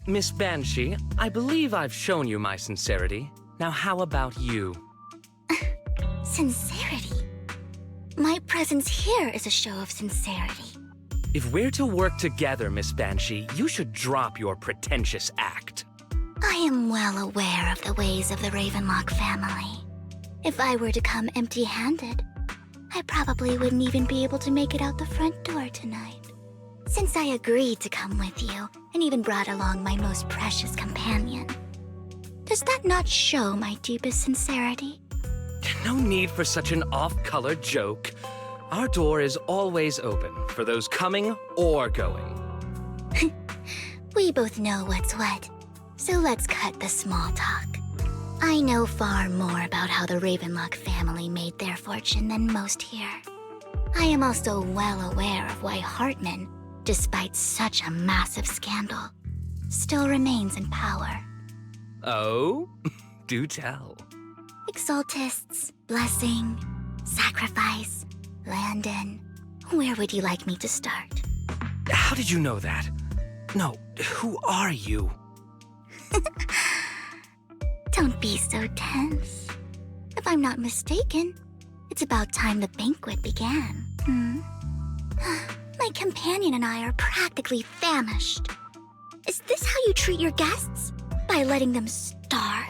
Miss Banshee, I believe I've shown you my sincerity. Now how about you? Sincerity? My presence here is a show of sincerity. If we're to work together, Miss Banshee, you should drop your pretentious act. I am well aware of the ways of the Ravenlock family. If I were to come empty-handed, I probably wouldn't even be able to make it out the front door tonight. Since I agreed to come with you, and even brought along my most precious companion, does that not show my deepest sincerity? No need for such an off-color joke. Our door is always open for those coming or going. We both know what's what, so let's cut the small talk. I know far more about how the Ravenlock family made their fortune than most here. I am also well aware of why Hartman, despite such a massive scandal, still remains in power. Oh? Do tell. Exaltists, blessing, sacrifice, Landon. Where would you like me to start? How did you know that? No, who are you? Don't be so tense. If I'm not mistaken, it's about time the banquet began. My companion and I are practically famished. Is this how you treat your guests? By letting them starve?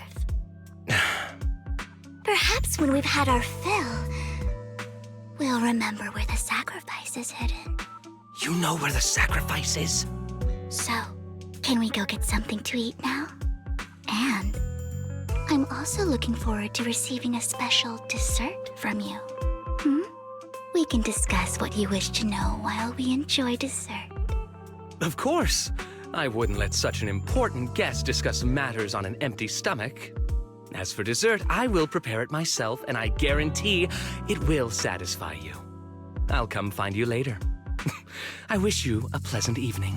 Perhaps when we've had our fill, we'll remember where the sacrifice is hidden. You know where the sacrifice is? So, can we go get something to eat now? And I'm also looking forward to receiving a special dessert from you. We can discuss what you wish to know while we enjoy dessert. Of course. I wouldn't let such an important guest discuss matters on an empty stomach. As for dessert, I will prepare it myself, and I guarantee it will satisfy you. I'll come find you later. I wish you a pleasant evening.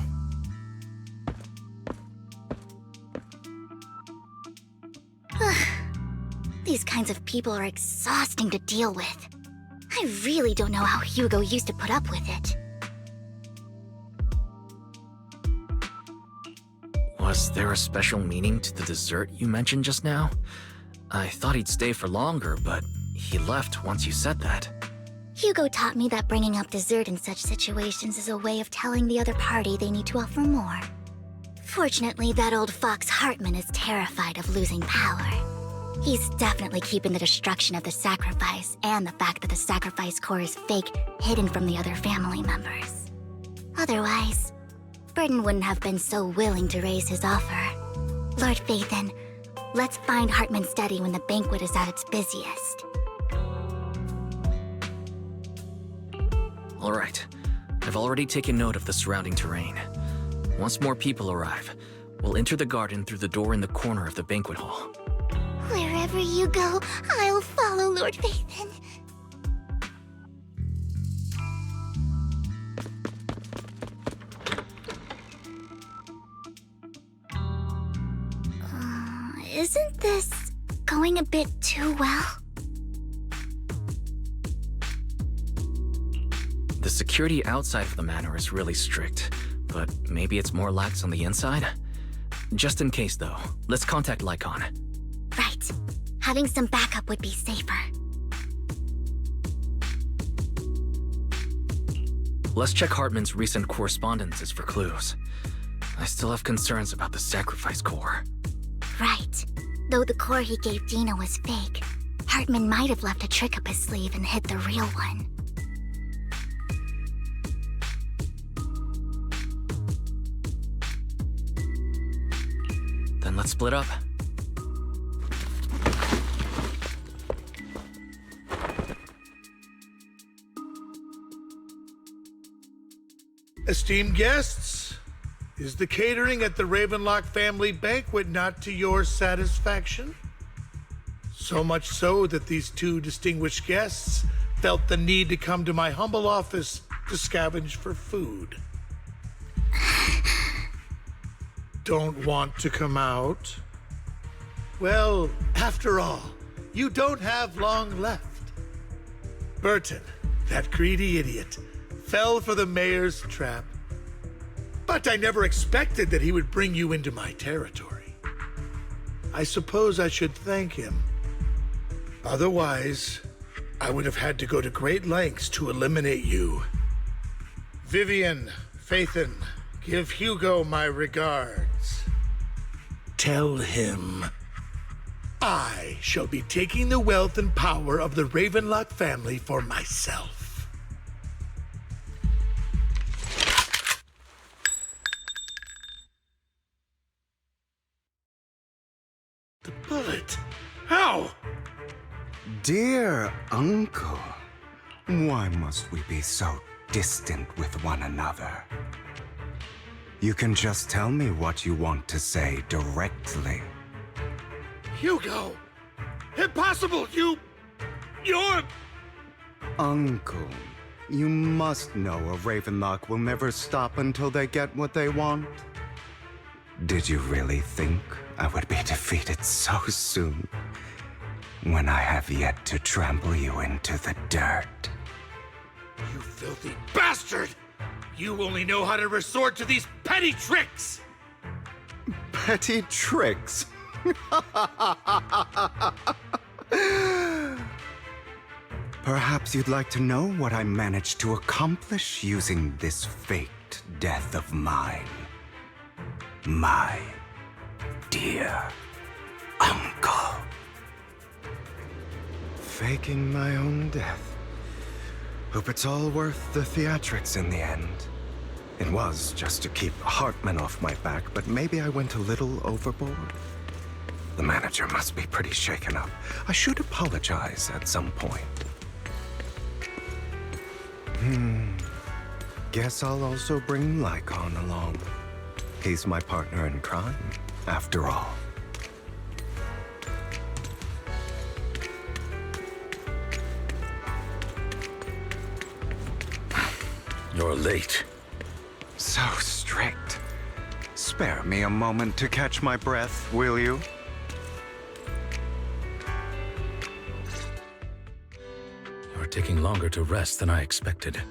These kinds of people are exhausting to deal with. I really don't know how Hugo used to put up with it. Was there a special meaning to the dessert you mentioned just now? I thought he'd stay for longer, but he left once you said that. Hugo taught me that bringing up dessert in such situations is a way of telling the other party they need to offer more. Fortunately, that old fox Hartman is terrified of losing power. He's definitely keeping the destruction of the sacrifice and the fact that the sacrifice core is fake hidden from the other family members. Otherwise, Burden wouldn't have been so willing to raise his offer. Lord Phaethon, let's find Hartman's study when the banquet is at its busiest. All right. I've already taken note of the surrounding terrain. Once more people arrive, we'll enter the garden through the door in the corner of the banquet hall. Wherever you go, I'll follow, Lord Phaethon. Isn't this going a bit too well? The security outside of the manor is really strict, but maybe it's more lax on the inside? Just in case, though, let's contact Lycon. Right. Having some backup would be safer. Let's check Hartman's recent correspondences for clues. I still have concerns about the sacrifice core. Right. Though the core he gave Dina was fake, Hartman might have left a trick up his sleeve and hid the real one. Then let's split up. Esteemed guests, is the catering at the Ravenlock family banquet not to your satisfaction? So much so that these two distinguished guests felt the need to come to my humble office to scavenge for food. Don't want to come out? Well, after all, you don't have long left. Burton, that greedy idiot, fell for the mayor's trap. But I never expected that he would bring you into my territory. I suppose I should thank him. Otherwise, I would have had to go to great lengths to eliminate you. Vivian, Phaethon, give Hugo my regards. Tell him I shall be taking the wealth and power of the Ravenlock family for myself. The bullet. How? Dear uncle, why must we be so distant with one another? You can just tell me what you want to say directly. Hugo! Impossible! You're... Uncle, you must know a Ravenlock will never stop until they get what they want. Did you really think I would be defeated so soon, when I have yet to trample you into the dirt? You filthy bastard! You only know how to resort to these petty tricks! Petty tricks? Perhaps you'd like to know what I managed to accomplish using this faked death of mine. My dear uncle. Faking my own death. Hope it's all worth the theatrics in the end. It was just to keep Hartman off my back, but maybe I went a little overboard. The manager must be pretty shaken up. I should apologize at some point. Guess I'll also bring Lycon along. He's my partner in crime, after all. You're late. So strict. Spare me a moment to catch my breath, will you? You're taking longer to rest than I expected.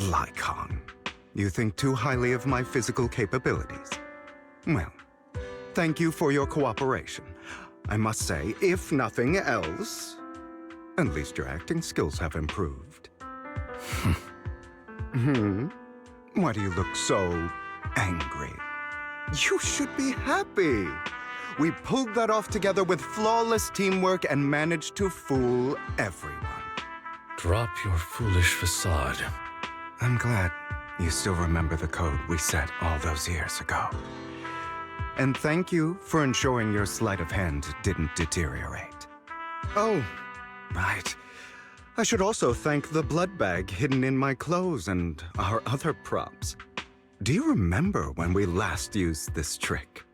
Lycon, you think too highly of my physical capabilities. Well, thank you for your cooperation. I must say, if nothing else, at least your acting skills have improved. Why do you look so angry? You should be happy. We pulled that off together with flawless teamwork and managed to fool everyone. Drop your foolish facade. I'm glad you still remember the code we set all those years ago. And thank you for ensuring your sleight of hand didn't deteriorate. Oh, right. I should also thank the blood bag hidden in my clothes and our other props. Do you remember when we last used this trick?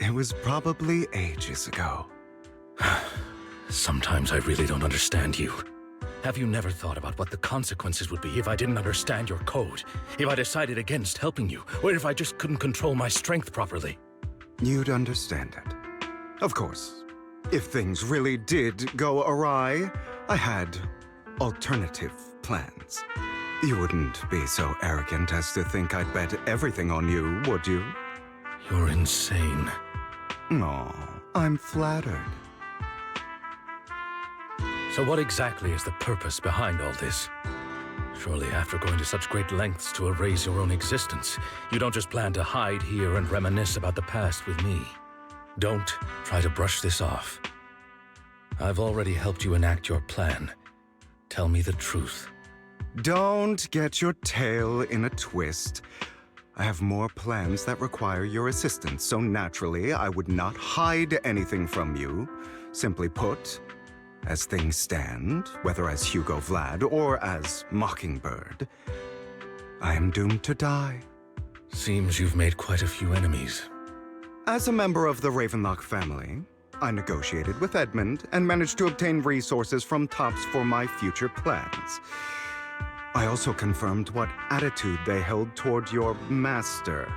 It was probably ages ago. Sometimes I really don't understand you. Have you never thought about what the consequences would be if I didn't understand your code? If I decided against helping you? Or if I just couldn't control my strength properly? You'd understand it. Of course, if things really did go awry, I had alternative plans. You wouldn't be so arrogant as to think I'd bet everything on you, would you? You're insane. Aw, I'm flattered. So what exactly is the purpose behind all this? Surely after going to such great lengths to erase your own existence, you don't just plan to hide here and reminisce about the past with me. Don't try to brush this off. I've already helped you enact your plan. Tell me the truth. Don't get your tail in a twist. I have more plans that require your assistance, so naturally I would not hide anything from you. Simply put, as things stand, whether as Hugo Vlad or as Mockingbird, I am doomed to die. Seems you've made quite a few enemies. As a member of the Ravenlock family, I negotiated with Edmund and managed to obtain resources from Tops for my future plans. I also confirmed what attitude they held toward your master,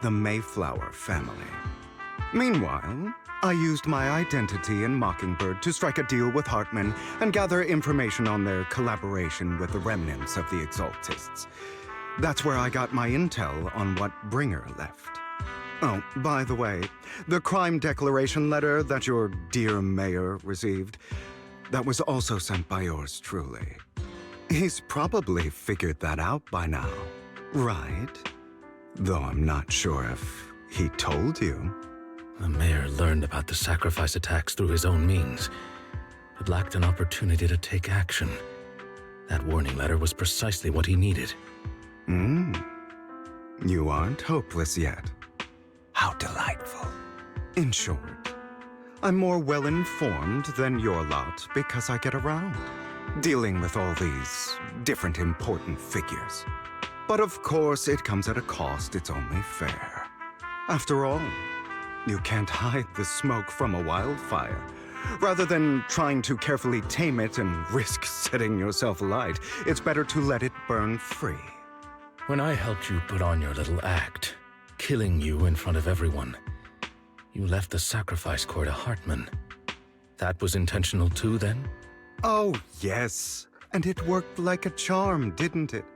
the Mayflower family. Meanwhile, I used my identity in Mockingbird to strike a deal with Hartman and gather information on their collaboration with the remnants of the Exaltists. That's where I got my intel on what Bringer left. Oh, by the way, the crime declaration letter that your dear mayor received, that was also sent by yours truly. He's probably figured that out by now, right? Though I'm not sure if he told you. The mayor learned about the sacrifice attacks through his own means, but lacked an opportunity to take action. That warning letter was precisely what he needed. You aren't hopeless yet. How delightful. In short, I'm more well-informed than your lot because I get around, dealing with all these different important figures. But of course, it comes at a cost, it's only fair. After all, you can't hide the smoke from a wildfire. Rather than trying to carefully tame it and risk setting yourself alight, it's better to let it burn free. When I helped you put on your little act, killing you in front of everyone, you left the sacrifice core to Hartman. That was intentional too, then? Oh, yes. And it worked like a charm, didn't it?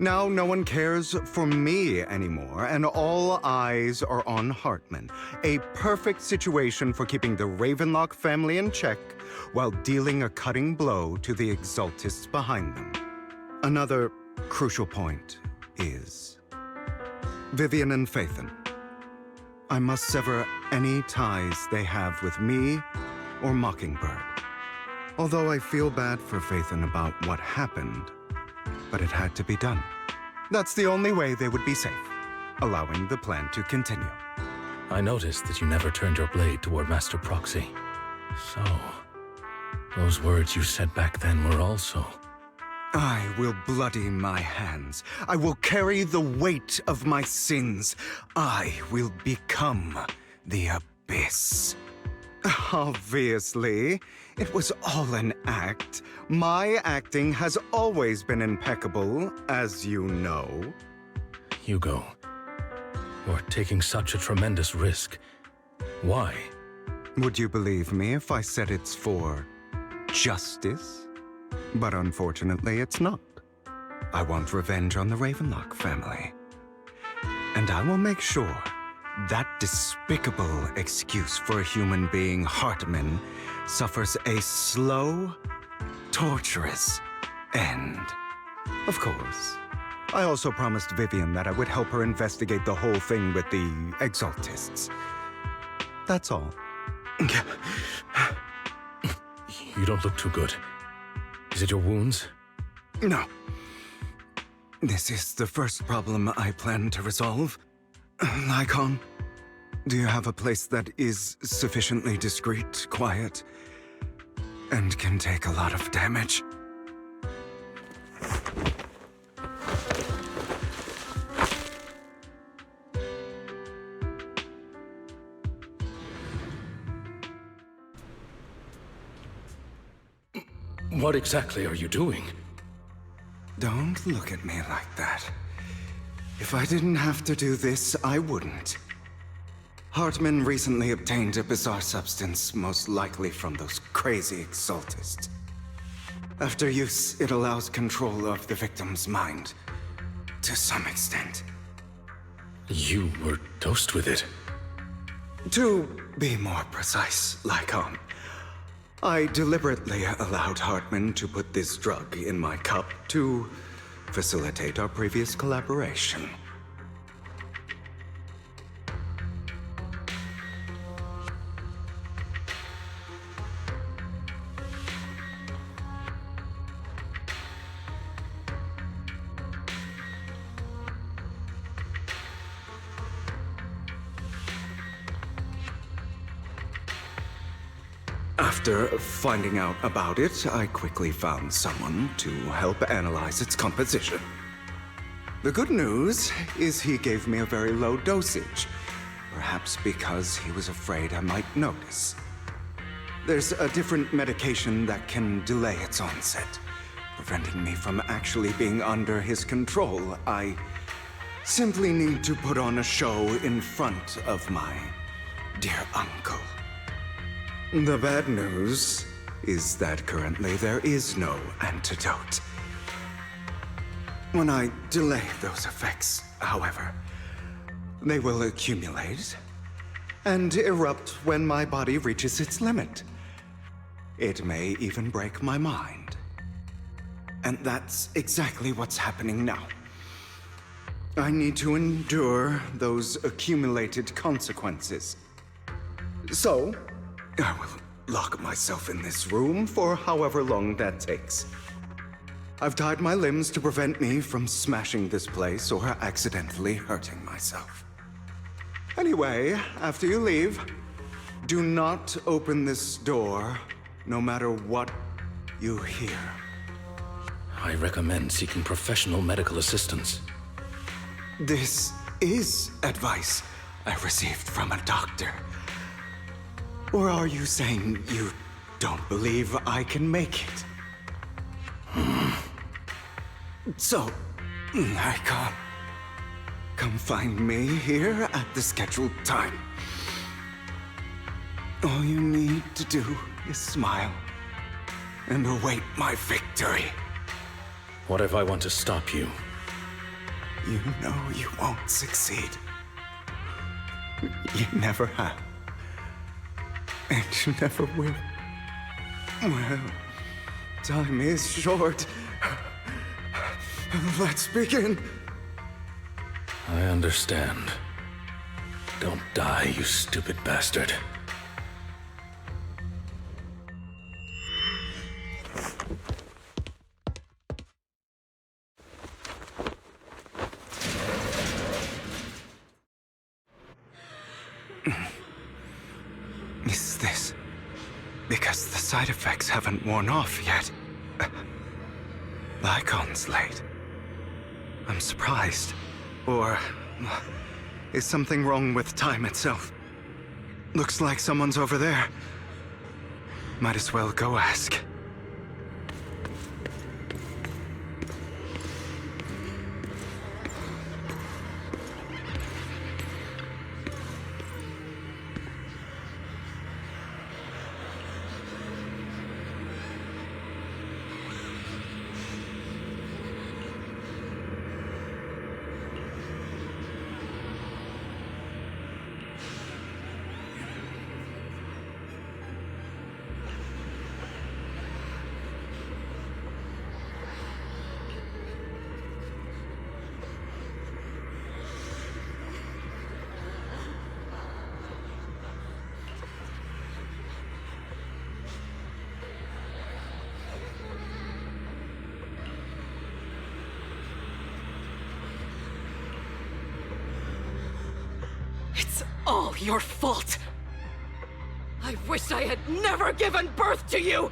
Now no one cares for me anymore, and all eyes are on Hartman. A perfect situation for keeping the Ravenlock family in check while dealing a cutting blow to the Exaltists behind them. Another crucial point is Vivian and Phaethon. I must sever any ties they have with me or Mockingbird. Although I feel bad for Phaethon about what happened, but it had to be done. That's the only way they would be safe, allowing the plan to continue. I noticed that you never turned your blade toward Master Proxy. So, those words you said back then were also... I will bloody my hands. I will carry the weight of my sins. I will become the Abyss. Obviously, it was all an act. My acting has always been impeccable, as you know. Hugo, you're taking such a tremendous risk. Why? Would you believe me if I said it's for justice? But unfortunately, it's not. I want revenge on the Ravenlock family. And I will make sure that despicable excuse for a human being, Hartman, suffers a slow, torturous end. Of course. I also promised Vivian that I would help her investigate the whole thing with the Exaltists. That's all. You don't look too good. Is it your wounds? No. This is the first problem I plan to resolve. Lycon, do you have a place that is sufficiently discreet, quiet, and can take a lot of damage? What exactly are you doing? Don't look at me like that. If I didn't have to do this, I wouldn't. Hartman recently obtained a bizarre substance, most likely from those crazy Exaltists. After use, it allows control of the victim's mind, to some extent. You were dosed with it. To be more precise, Lycon, I deliberately allowed Hartman to put this drug in my cup to facilitate our previous collaboration. After finding out about it, I quickly found someone to help analyze its composition. The good news is he gave me a very low dosage, perhaps because he was afraid I might notice. There's a different medication that can delay its onset, preventing me from actually being under his control. I simply need to put on a show in front of my dear uncle. The bad news is that currently there is no antidote. When I delay those effects, however, they will accumulate and erupt when my body reaches its limit. It may even break my mind. And that's exactly what's happening now. I need to endure those accumulated consequences. So, I will lock myself in this room for however long that takes. I've tied my limbs to prevent me from smashing this place or accidentally hurting myself. Anyway, after you leave, do not open this door, no matter what you hear. I recommend seeking professional medical assistance. This is advice I received from a doctor. Or are you saying you don't believe I can make it? So, Icon, come find me here at the scheduled time. All you need to do is smile and await my victory. What if I want to stop you? You know you won't succeed. You never have. And you never will. Well, time is short. Let's begin. I understand. Don't die, you stupid bastard. Is this because the side effects haven't worn off yet? Icon's late. I'm surprised. Or is something wrong with time itself? Looks like someone's over there. Might as well go ask. It's all your fault! I wish I had never given birth to you!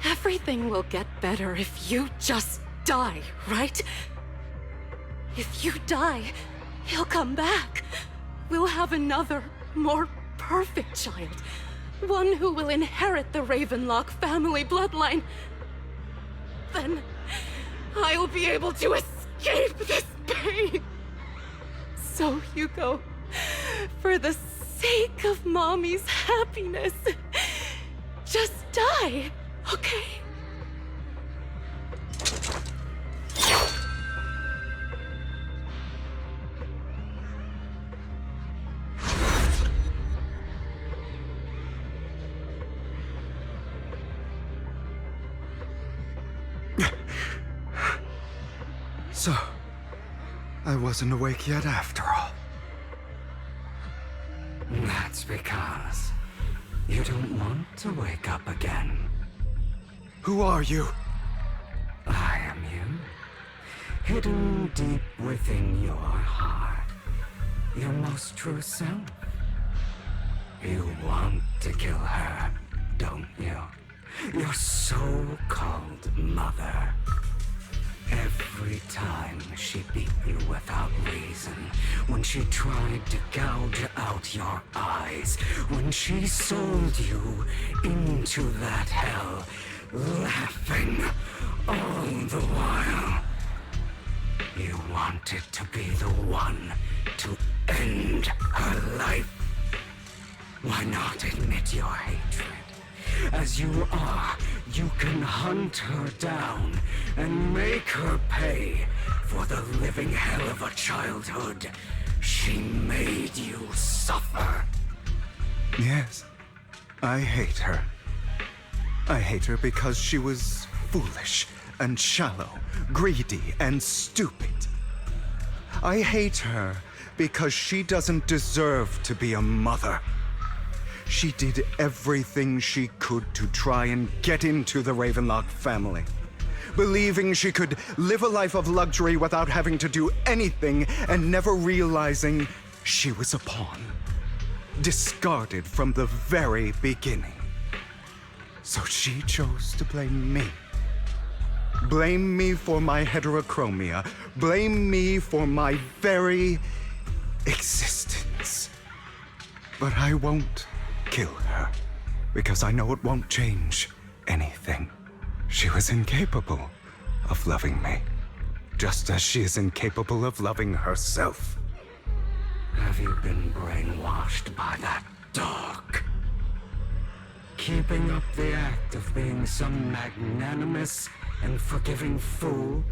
Everything will get better if you just die, right? If you die, he'll come back. We'll have another, more perfect child. One who will inherit the Ravenlock family bloodline. Then I'll be able to escape this pain. So, Hugo, for the sake of Mommy's happiness, just die, okay? So, I wasn't awake yet after all. That's because you don't want to wake up again. Who are you? I am you. Hidden deep within your heart. Your most true self. You want to kill her, don't you? Your so-called mother. Every time she beat you without reason, when she tried to gouge out your eyes, when she sold you into that hell, laughing all the while. wanted to be the one to end her life. Why not admit your hatred? As you are, you can hunt her down and make her pay for the living hell of a childhood she made you suffer. Yes, I hate her. I hate her because she was foolish and shallow, greedy and stupid. I hate her because she doesn't deserve to be a mother. She did everything she could to try and get into the Ravenlock family, believing she could live a life of luxury without having to do anything and never realizing she was a pawn, discarded from the very beginning. So she chose to blame me. Blame me for my heterochromia. Blame me for my very existence. But I won't kill her, because I know it won't change anything. She was incapable of loving me, just as she is incapable of loving herself. Have you been brainwashed by that dog? Keeping up the act of being some magnanimous and forgiving fool?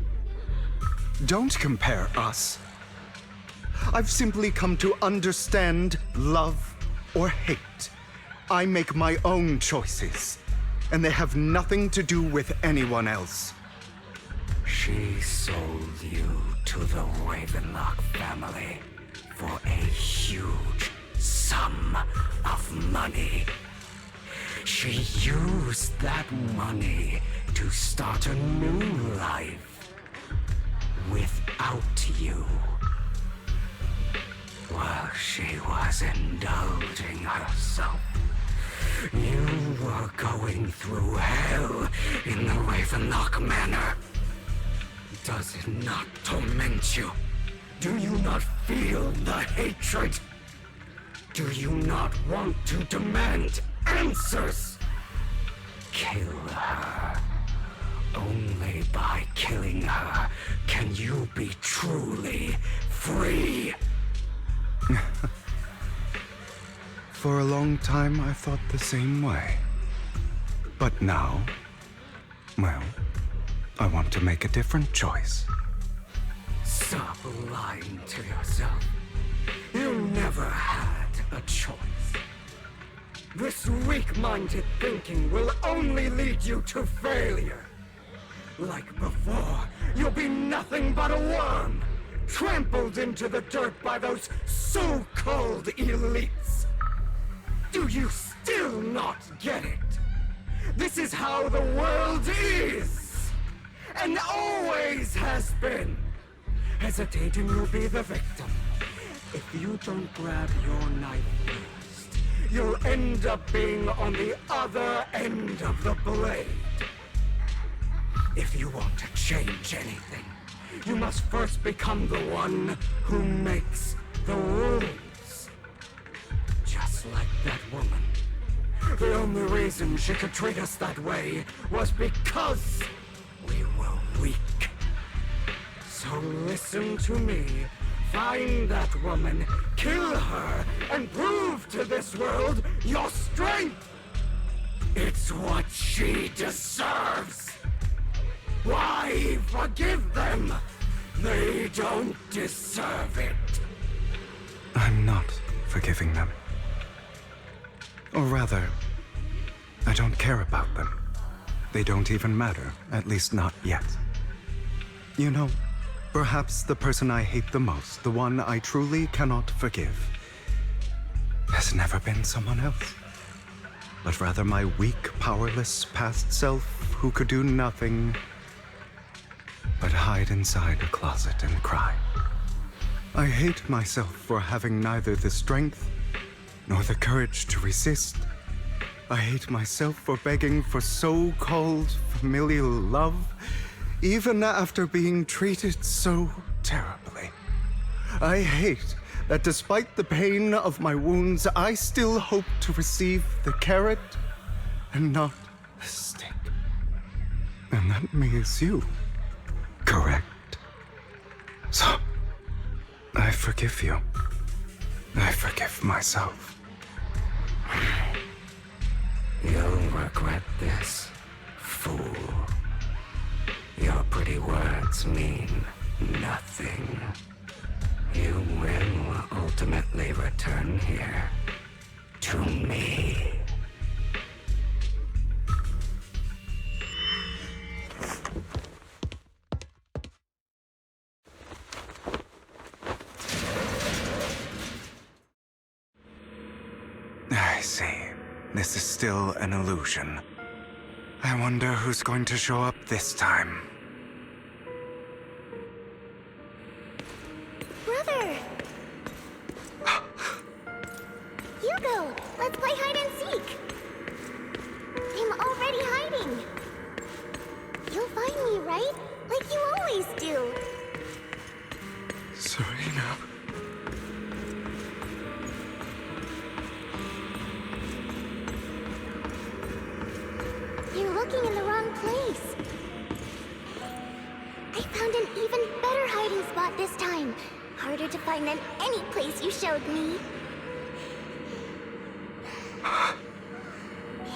Don't compare us. I've simply come to understand love or hate. I make my own choices, and they have nothing to do with anyone else. She sold you to the Ravenlock family for a huge sum of money. She used that money to start a new life without you. While she was indulging herself, you were going through hell in the Ravenlock Manor. Does it not torment you? Do you not feel the hatred? Do you not want to demand answers? Kill her. Only by killing her can you be truly free. For a long time, I thought the same way. But now, well, I want to make a different choice. Stop lying to yourself. You never had a choice. This weak-minded thinking will only lead you to failure. Like before, you'll be nothing but a worm, trampled into the dirt by those so-called elites. Do you still not get it? This is how the world is, and always has been. Hesitating will be the victim. If you don't grab your knife first, you'll end up being on the other end of the blade. If you want to change anything, you must first become the one who makes the rules. Just like that woman. The only reason she could treat us that way was because we were weak. So listen to me. Find that woman, kill her, and prove to this world your strength! It's what she deserves! Why forgive them? They don't deserve it. I'm not forgiving them. Or rather, I don't care about them. They don't even matter, at least not yet. You know, perhaps the person I hate the most, the one I truly cannot forgive, has never been someone else, but rather my weak, powerless past self who could do nothing but hide inside a closet and cry. I hate myself for having neither the strength nor the courage to resist. I hate myself for begging for so-called familial love, even after being treated so terribly. I hate that despite the pain of my wounds, I still hope to receive the carrot and not the stick. And that means you, correct? So, I forgive you. I forgive myself. You'll regret this, fool. Your pretty words mean nothing. You will ultimately return here to me. I see. This is still an illusion. I wonder who's going to show up this time. Brother! Hugo, let's play hide and seek! I'm already hiding! You'll find me, right? Like you always do! Serena. You're looking in the wrong place. I found an even better hiding spot this time. Harder to find than any place you showed me.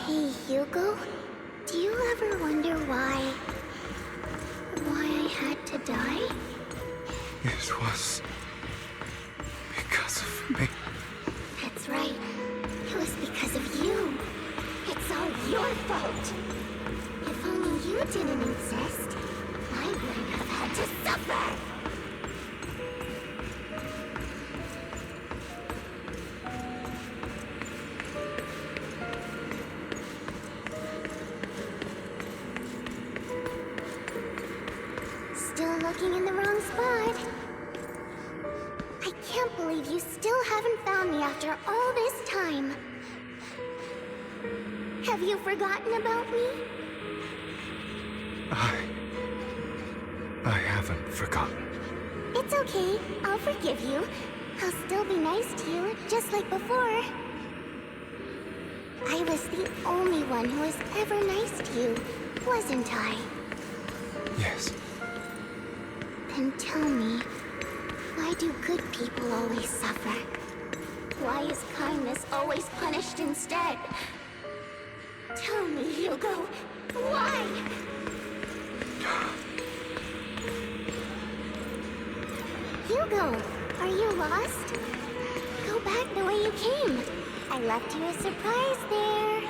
Hey, Hugo. Do you ever wonder why I had to die? It was because of me. That's right. It was because of you. It's all your fault. If only you didn't exist, I wouldn't have had to suffer. Still looking in the wrong spot. I can't believe you still haven't found me after all this time. Have you forgotten about me? I haven't forgotten. It's okay. I'll forgive you. I'll still be nice to you, just like before. I was the only one who was ever nice to you, wasn't I? Yes. Then tell me, why do good people always suffer? Why is kindness always punished instead? Tell me, Hugo, why? Hugo, are you lost? Go back the way you came. I left you a surprise there.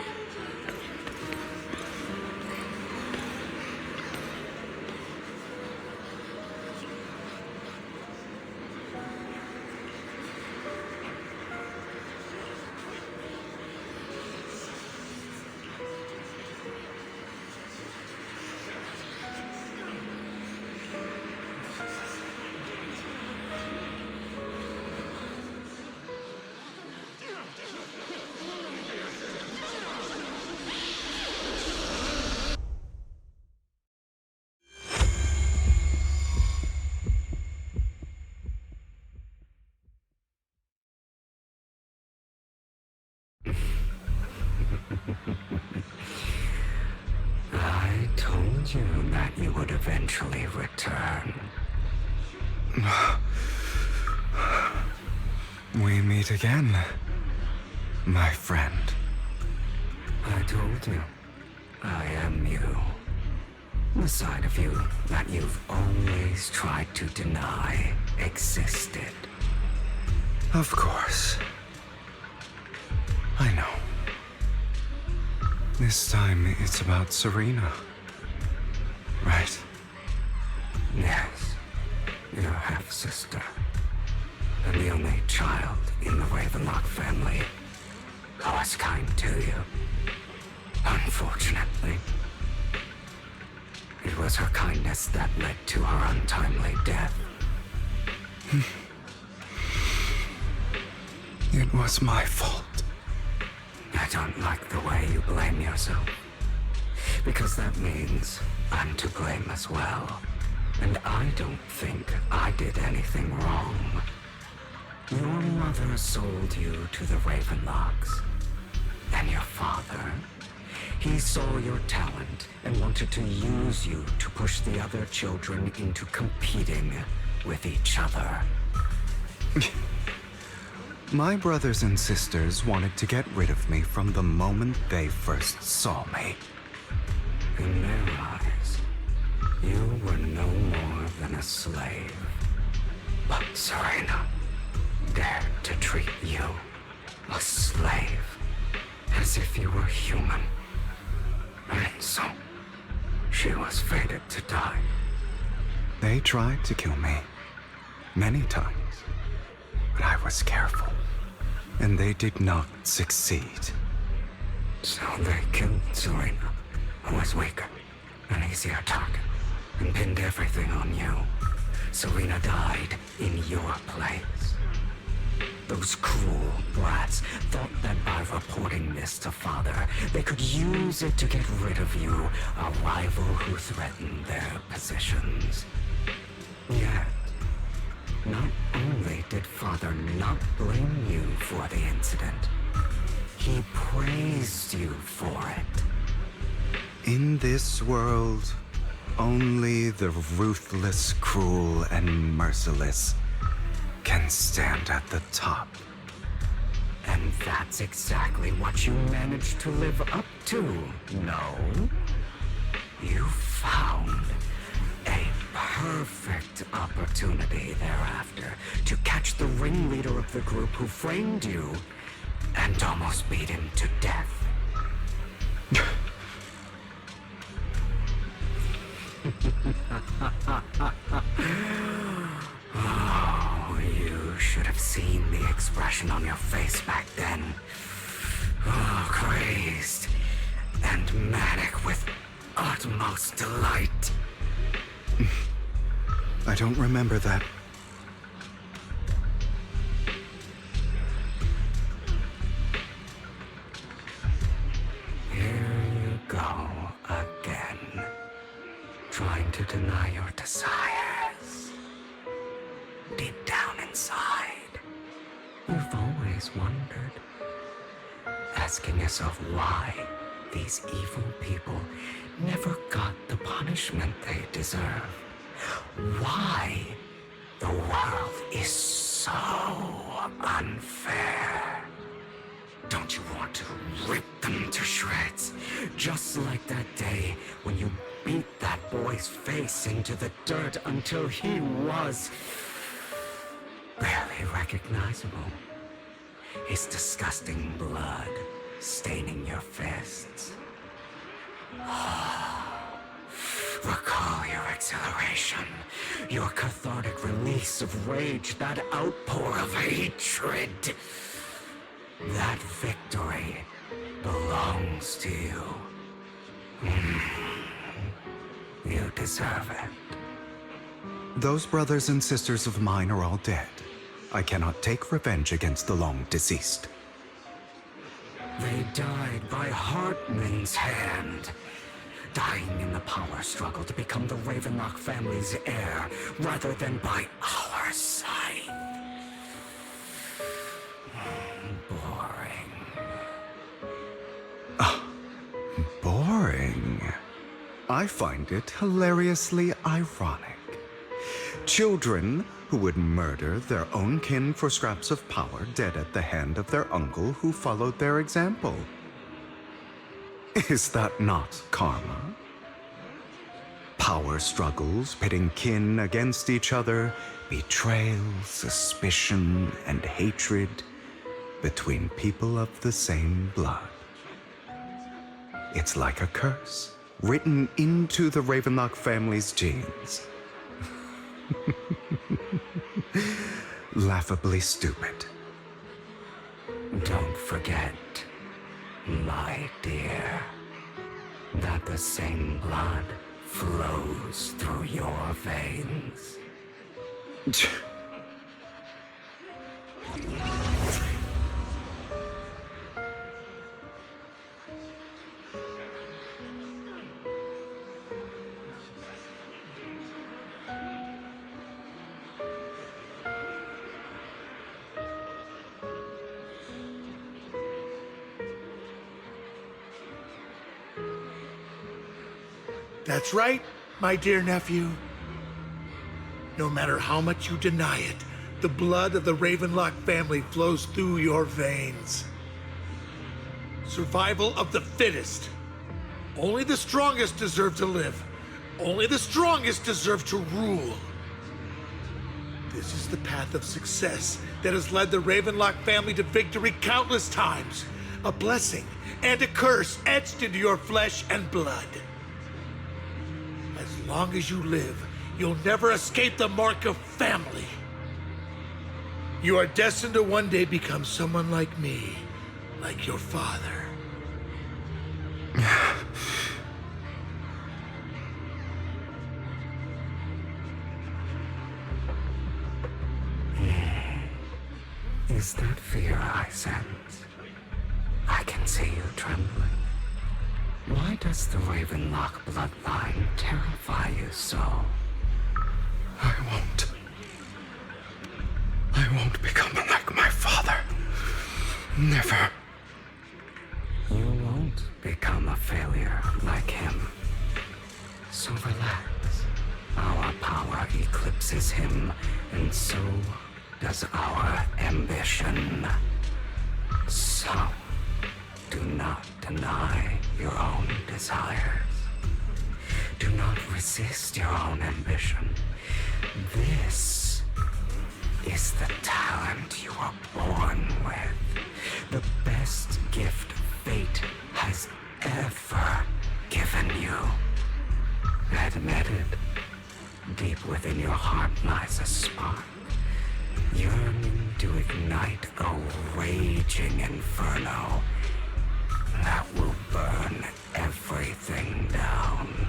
I told you that you would eventually return. We meet again, my friend. I told you, I am you. The side of you that you've always tried to deny existed. Of course. I know. This time it's about Serena. Right? Yes, your half-sister. And the only child in the Ravenlock family who was kind to you. Unfortunately, it was her kindness that led to her untimely death. It was my fault. I don't like the way you blame yourself. Because that means I'm to blame as well. And I don't think I did anything wrong. Your mother sold you to the Ravenlocks. And your father, he saw your talent and wanted to use you to push the other children into competing with each other. My brothers and sisters wanted to get rid of me from the moment they first saw me. In their eyes, you were no more than a slave. But Serena dared to treat you, a slave, as if you were human. And so, she was fated to die. They tried to kill me many times, but I was careful, and they did not succeed. So they killed Serena, who was weaker, an easier target, and pinned everything on you. Serena died in your place. Those cruel brats thought that by reporting this to Father, they could use it to get rid of you, a rival who threatened their positions. Yet, not only did Father not blame you for the incident, he praised you for it. In this world, only the ruthless, cruel, and merciless can stand at the top. And that's exactly what you managed to live up to, no? You found a perfect opportunity thereafter to catch the ringleader of the group who framed you and almost beat him to death. Oh, you should have seen the expression on your face back then. Oh, crazed and manic with utmost delight. I don't remember that. Here you go again, trying to deny your desires. Deep down inside, you've always wondered, asking yourself why these evil people never got the punishment they deserve. Why the world is so unfair. Don't you want to rip them to shreds? Just like that day when you beat that boy's face into the dirt until he was barely recognizable. His disgusting blood staining your fists. Recall your exhilaration, your cathartic release of rage, that outpour of hatred. That victory belongs to you. You deserve it. Those brothers and sisters of mine are all dead. I cannot take revenge against the long deceased. They died by Hartman's hand. Dying in the power struggle to become the Ravenlock family's heir, rather than by our side. Boring. Boring. I find it hilariously ironic. Children who would murder their own kin for scraps of power dead at the hand of their uncle who followed their example. Is that not karma? Power struggles pitting kin against each other, betrayal, suspicion, and hatred between people of the same blood. It's like a curse written into the Ravenlock family's genes. Laughably stupid. Don't forget, my dear, that the same blood flows through your veins. That's right, my dear nephew. No matter how much you deny it, the blood of the Ravenlock family flows through your veins. Survival of the fittest. Only the strongest deserve to live. Only the strongest deserve to rule. This is the path of success that has led the Ravenlock family to victory countless times. A blessing and a curse etched into your flesh and blood. As long as you live, you'll never escape the mark of family. You are destined to one day become someone like me, like your father. Is that fear I sense? I can see you trembling. Why does the Ravenlock bloodline terrify you so? I won't become like my father. Never. You won't become a failure like him. So relax. Our power eclipses him, and so does our ambition. So, do not deny your own desires. Do not resist your own ambition. This is the talent you were born with. The best gift fate has ever given you. Admit it. Deep within your heart lies a spark, yearning to ignite a raging inferno that will burn everything down.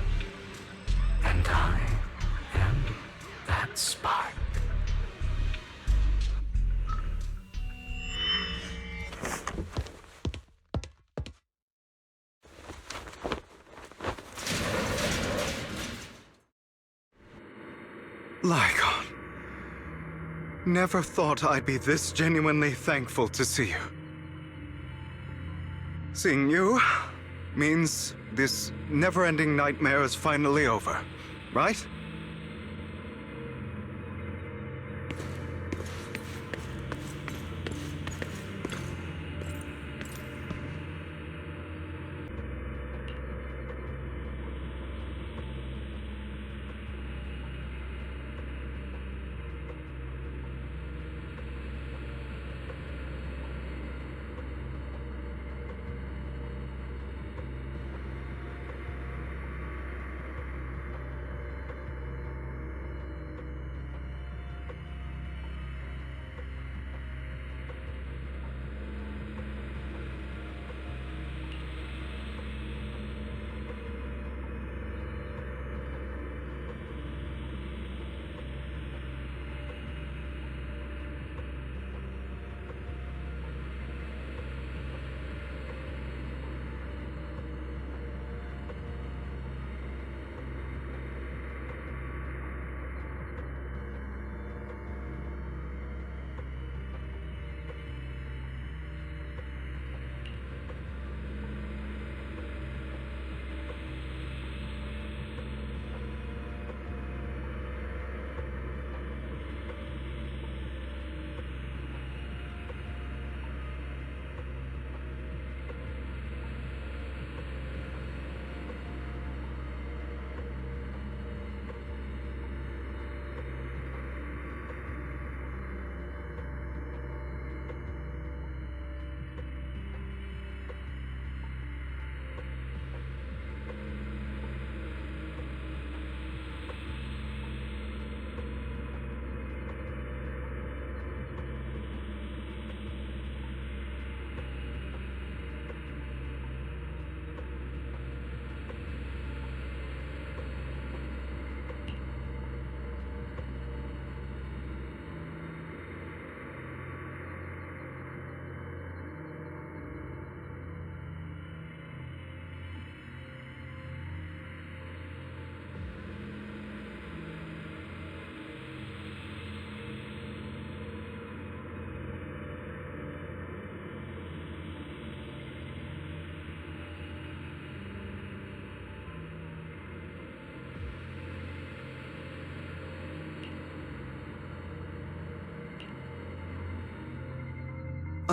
And I am that spark. Lygon. Never thought I'd be this genuinely thankful to see you. Seeing you means this never-ending nightmare is finally over, right?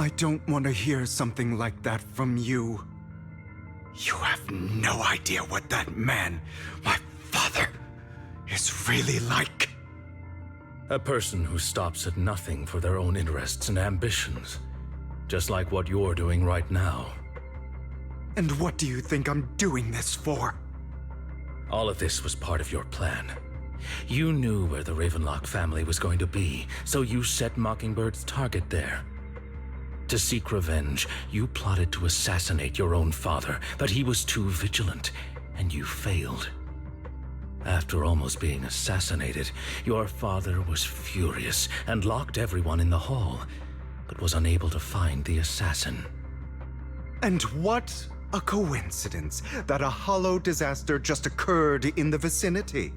I don't want to hear something like that from you. You have no idea what that man, my father, is really like. A person who stops at nothing for their own interests and ambitions. Just like what you're doing right now. And what do you think I'm doing this for? All of this was part of your plan. You knew where the Ravenlock family was going to be, so you set Mockingbird's target there. To seek revenge, you plotted to assassinate your own father, but he was too vigilant, and you failed. After almost being assassinated, your father was furious and locked everyone in the hall, but was unable to find the assassin. And what a coincidence that a hollow disaster just occurred in the vicinity.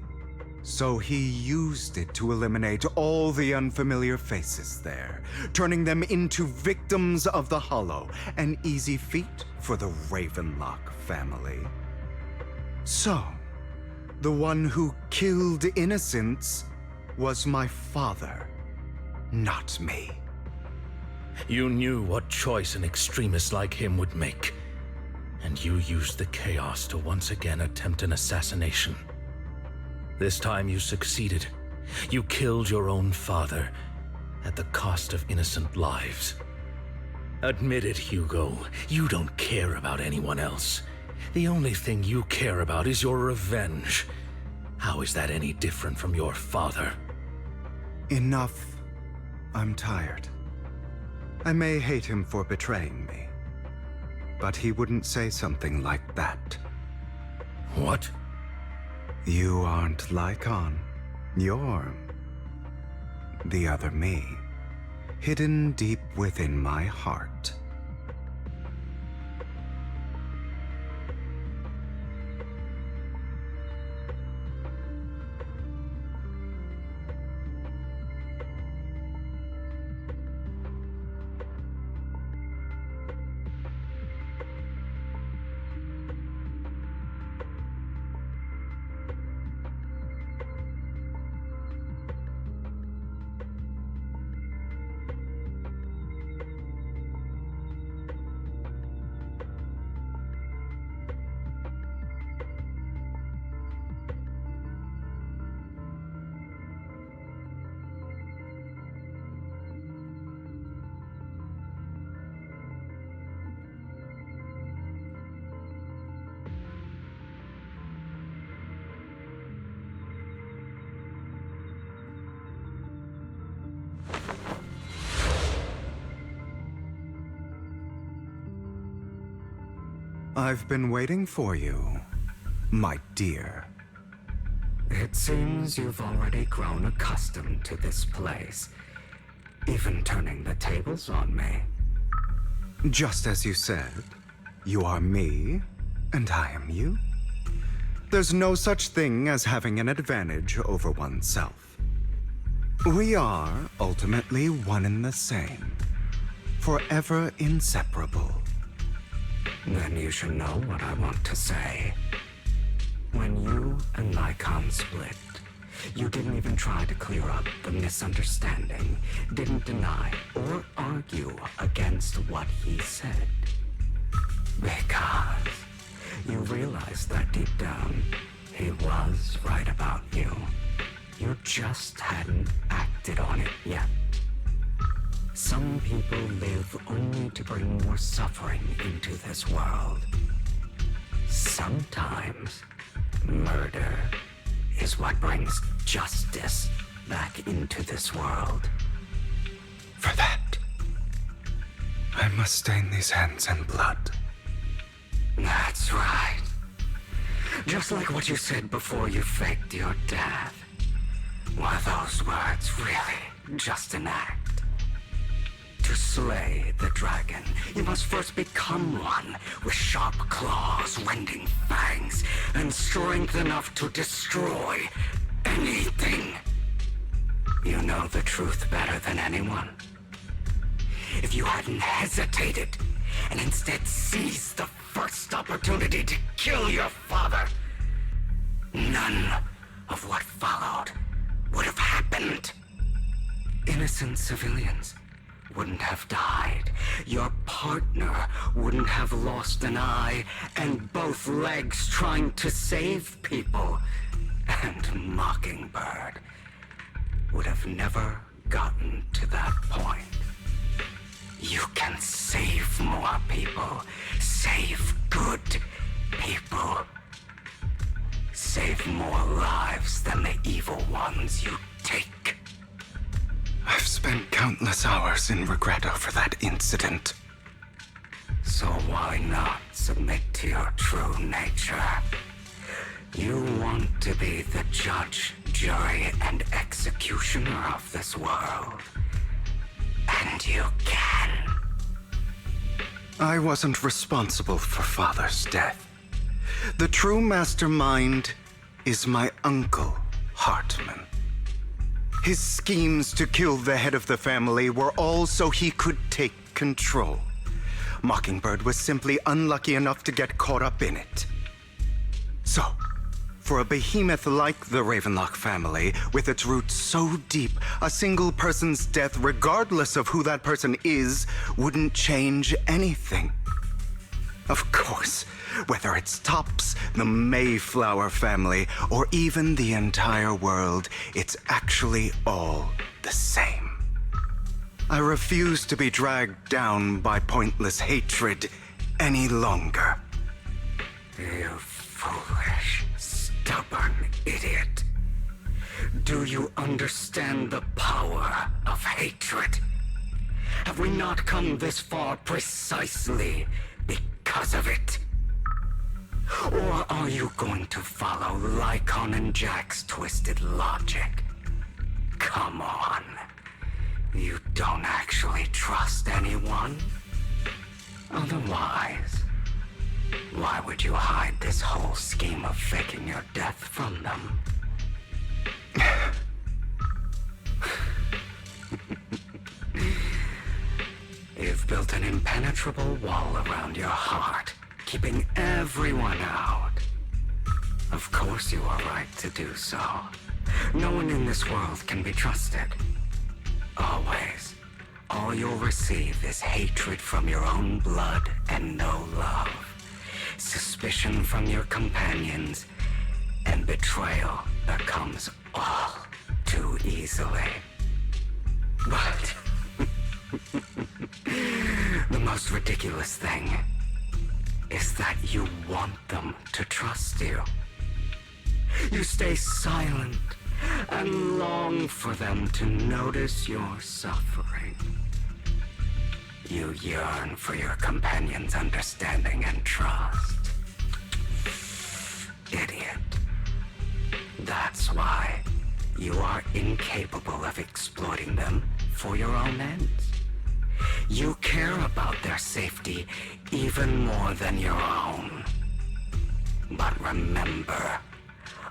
So he used it to eliminate all the unfamiliar faces there, turning them into victims of the hollow, an easy feat for the Ravenlock family. So, the one who killed innocents was my father, not me. You knew what choice an extremist like him would make, and you used the chaos to once again attempt an assassination. This time you succeeded. You killed your own father at the cost of innocent lives. Admit it, Hugo. You don't care about anyone else. The only thing you care about is your revenge. How is that any different from your father? Enough. I'm tired. I may hate him for betraying me, but he wouldn't say something like that. What? You aren't Lycon. You're the other me, hidden deep within my heart. I've been waiting for you, my dear. It seems you've already grown accustomed to this place, even turning the tables on me. Just as you said, you are me, and I am you. There's no such thing as having an advantage over oneself. We are ultimately one and the same, forever inseparable. Then you should know what I want to say. When you and Lycon split, you didn't even try to clear up the misunderstanding, didn't deny or argue against what he said. Because you realized that deep down, he was right about you. You just hadn't acted on it yet. Some people live only to bring more suffering into this world. Sometimes, murder is what brings justice back into this world. For that, I must stain these hands in blood. That's right. Just like what you said before you faked your death. Were those words really just an act? To slay the dragon, you must first become one with sharp claws, rending fangs, and strength enough to destroy anything. You know the truth better than anyone. If you hadn't hesitated and instead seized the first opportunity to kill your father, none of what followed would have happened. Innocent civilians wouldn't have died. Your partner wouldn't have lost an eye and both legs trying to save people. And Mockingbird would have never gotten to that point. You can save more people. Save good people. Save more lives than the evil ones you take. I've spent countless hours in regret over that incident. So why not submit to your true nature? You want to be the judge, jury, and executioner of this world. And you can. I wasn't responsible for Father's death. The true mastermind is my uncle, Hartman. His schemes to kill the head of the family were all so he could take control. Mockingbird was simply unlucky enough to get caught up in it. So, for a behemoth like the Ravenlock family, with its roots so deep, a single person's death, regardless of who that person is, wouldn't change anything. Of course, whether it's Tops, the Mayflower family, or even the entire world, it's actually all the same. I refuse to be dragged down by pointless hatred any longer. You foolish, stubborn idiot. Do you understand the power of hatred? Have we not come this far precisely because of it? Or are you going to follow Lycon and Jack's twisted logic? Come on. You don't actually trust anyone? Otherwise, why would you hide this whole scheme of faking your death from them? You've built an impenetrable wall around your heart, keeping everyone out. Of course you are right to do so. No one in this world can be trusted. Always. All you'll receive is hatred from your own blood and no love. Suspicion from your companions, and betrayal that comes all too easily. But the most ridiculous thing is that you want them to trust you. You stay silent and long for them to notice your suffering. You yearn for your companion's understanding and trust. Idiot. That's why you are incapable of exploiting them for your own ends. You care about their safety even more than your own. But remember,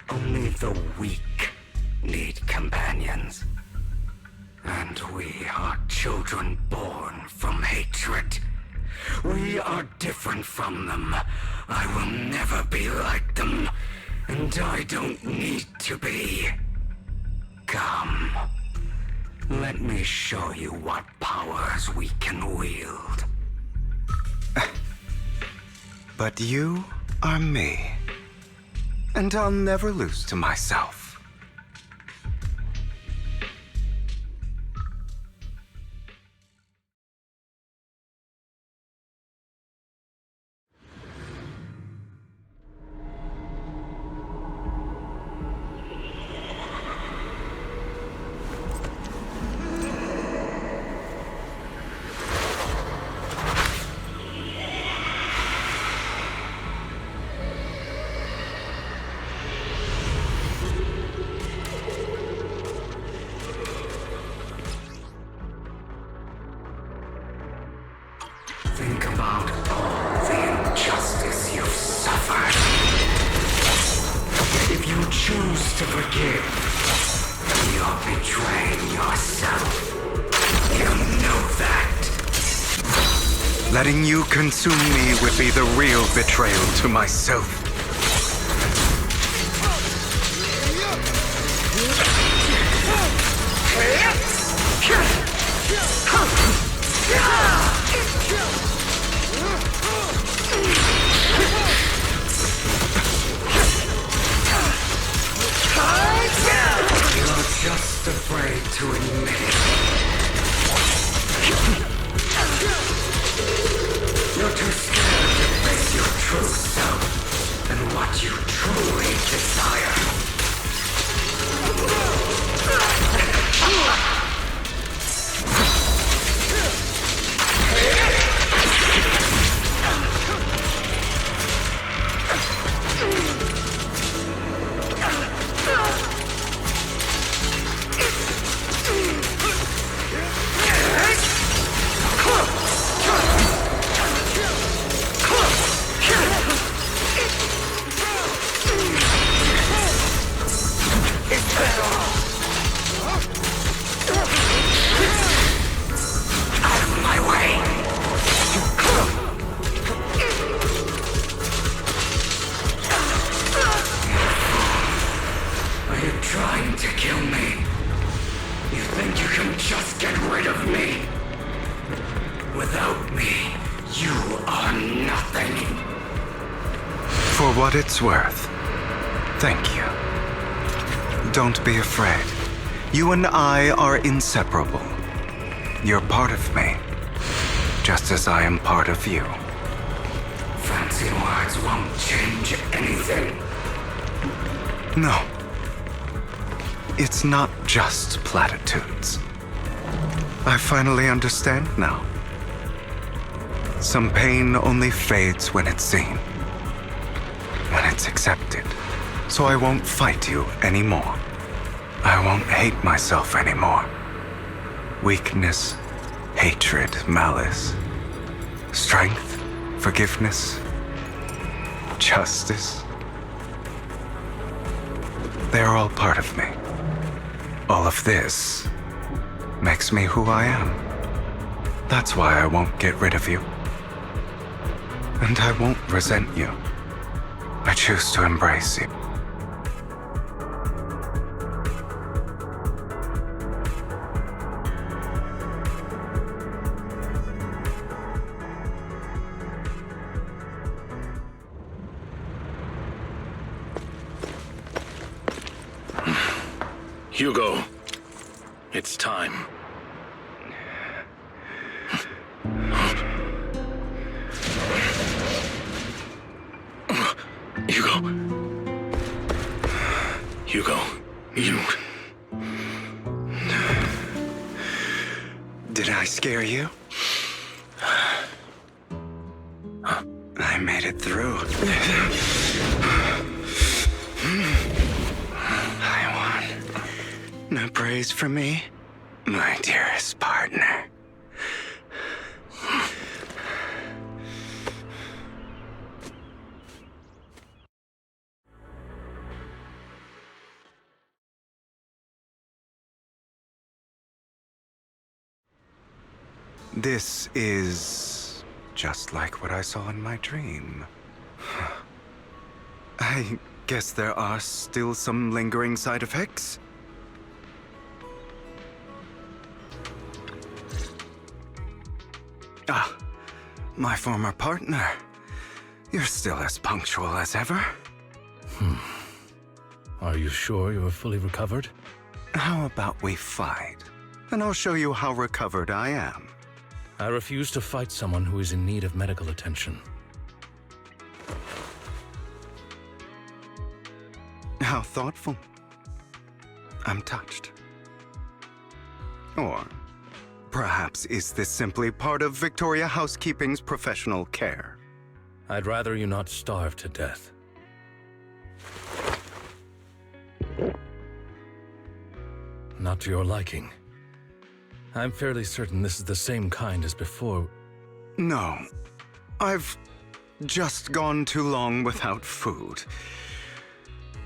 only the weak need companions. And we are children born from hatred. We are different from them. I will never be like them, and I don't need to be. Come. Let me show you what powers we can wield. But you are me, and I'll never lose to myself. Think about all the injustice you've suffered. If you choose to forgive, you're betraying yourself. You know that. Letting you consume me would be the real betrayal to myself. to admit it. You're too scared to face your true self and what you truly desire. For what it's worth, thank you. Don't be afraid. You and I are inseparable. You're part of me, just as I am part of you. Fancy words won't change anything. No. It's not just platitudes. I finally understand now. Some pain only fades when it's seen, when it's accepted. So I won't fight you anymore. I won't hate myself anymore. Weakness, hatred, malice, strength, forgiveness, justice. They're all part of me. All of this makes me who I am. That's why I won't get rid of you. And I won't resent you. I choose to embrace you. Hugo, it's time. Hugo, you... Did I scare you? I made it through. I won. No praise from me, my dearest partner. This is just like what I saw in my dream. I guess there are still some lingering side effects. Ah, my former partner. You're still as punctual as ever. Are you sure you're fully recovered? How about we fight? And I'll show you how recovered I am. I refuse to fight someone who is in need of medical attention. How thoughtful. I'm touched. Or perhaps is this simply part of Victoria Housekeeping's professional care? I'd rather you not starve to death. Not to your liking. I'm fairly certain this is the same kind as before. No. I've just gone too long without food.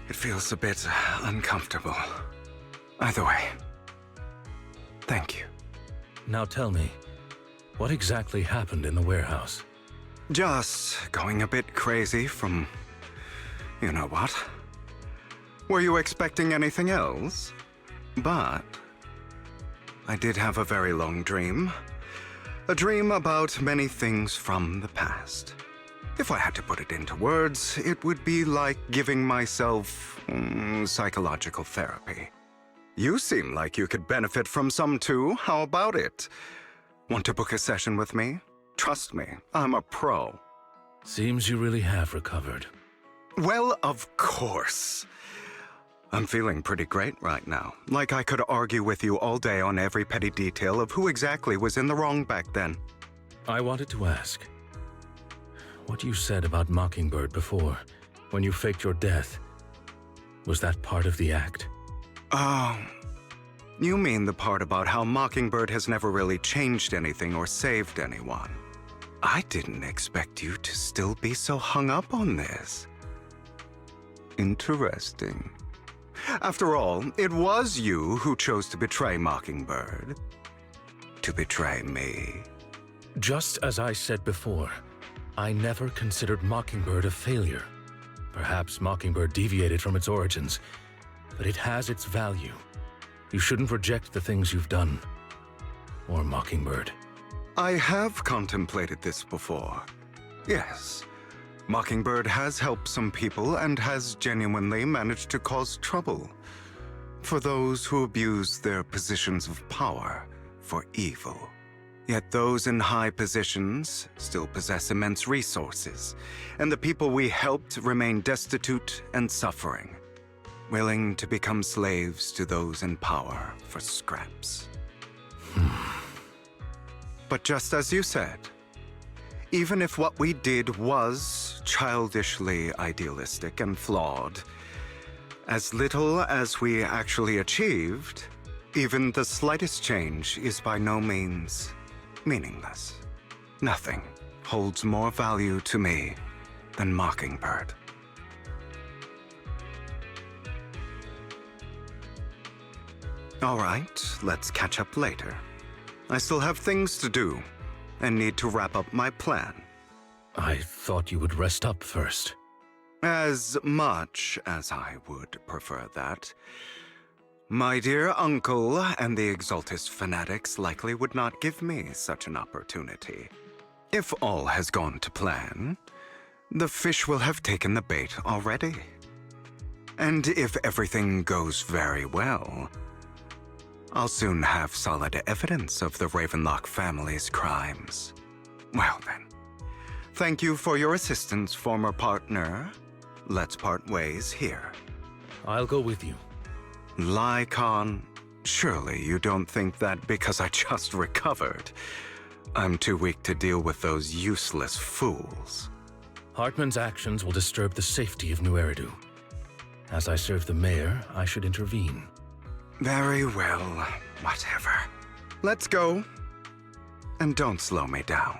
It feels a bit uncomfortable. Either way, thank you. Now tell me, what exactly happened in the warehouse? Just going a bit crazy from... you know what? Were you expecting anything else? But I did have a very long dream. A dream about many things from the past. If I had to put it into words, it would be like giving myself psychological therapy. You seem like you could benefit from some too. How about it? Want to book a session with me? Trust me, I'm a pro. Seems you really have recovered. Well, of course. I'm feeling pretty great right now. Like I could argue with you all day on every petty detail of who exactly was in the wrong back then. I wanted to ask, what you said about Mockingbird before, when you faked your death, was that part of the act? Oh, you mean the part about how Mockingbird has never really changed anything or saved anyone. I didn't expect you to still be so hung up on this. Interesting. After all, it was you who chose to betray Mockingbird. To betray me. Just as I said before, I never considered Mockingbird a failure. Perhaps Mockingbird deviated from its origins, but it has its value. You shouldn't reject the things you've done. Or Mockingbird. I have contemplated this before. Yes. Mockingbird has helped some people and has genuinely managed to cause trouble for those who abuse their positions of power for evil. Yet those in high positions still possess immense resources, and the people we helped remain destitute and suffering, willing to become slaves to those in power for scraps. But just as you said, even if what we did was childishly idealistic and flawed, as little as we actually achieved, even the slightest change is by no means meaningless. Nothing holds more value to me than Mockingbird. All right, let's catch up later. I still have things to do and need to wrap up my plan. I thought you would rest up first. As much as I would prefer that. My dear uncle and the Exaltist fanatics likely would not give me such an opportunity. If all has gone to plan, the fish will have taken the bait already. And if everything goes very well, I'll soon have solid evidence of the Ravenlock family's crimes. Well then, thank you for your assistance, former partner. Let's part ways here. I'll go with you. Lycon, surely you don't think that because I just recovered, I'm too weak to deal with those useless fools. Hartman's actions will disturb the safety of New Eridu. As I serve the mayor, I should intervene. Very well, whatever. Let's go. And don't slow me down.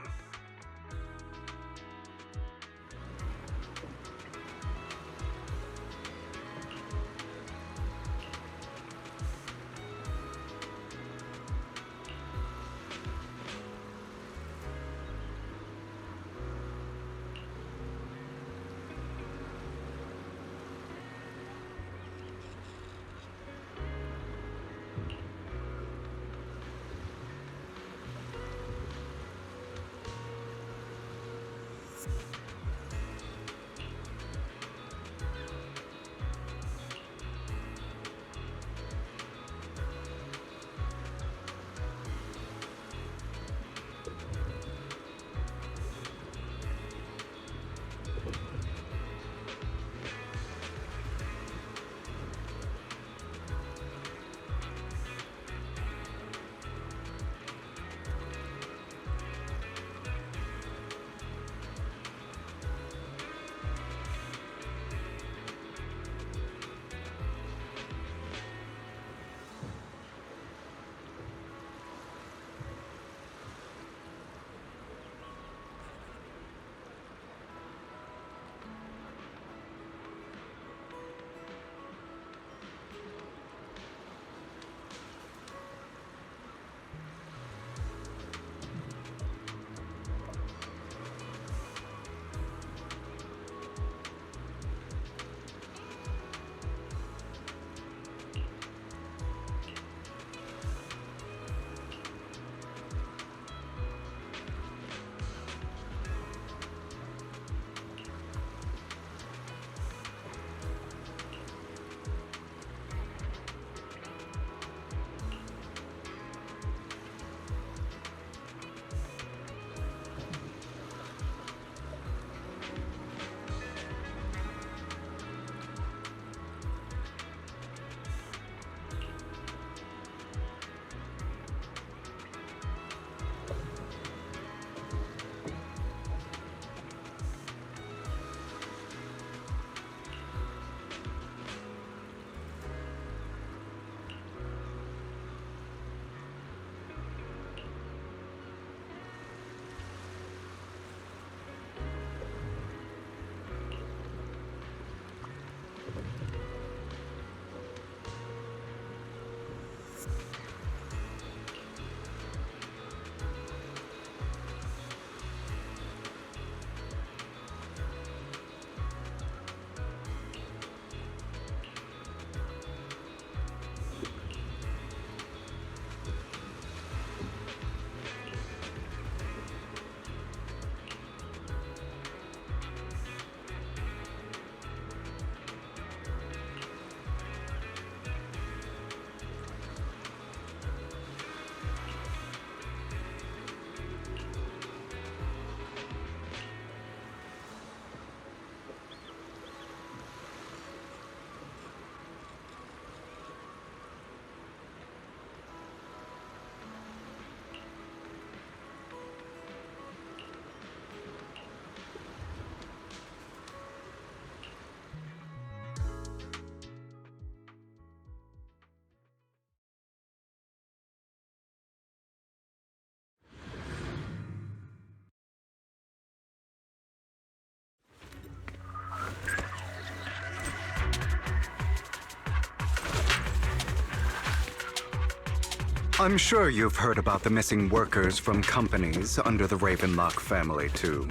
I'm sure you've heard about the missing workers from companies under the Ravenlock family, too.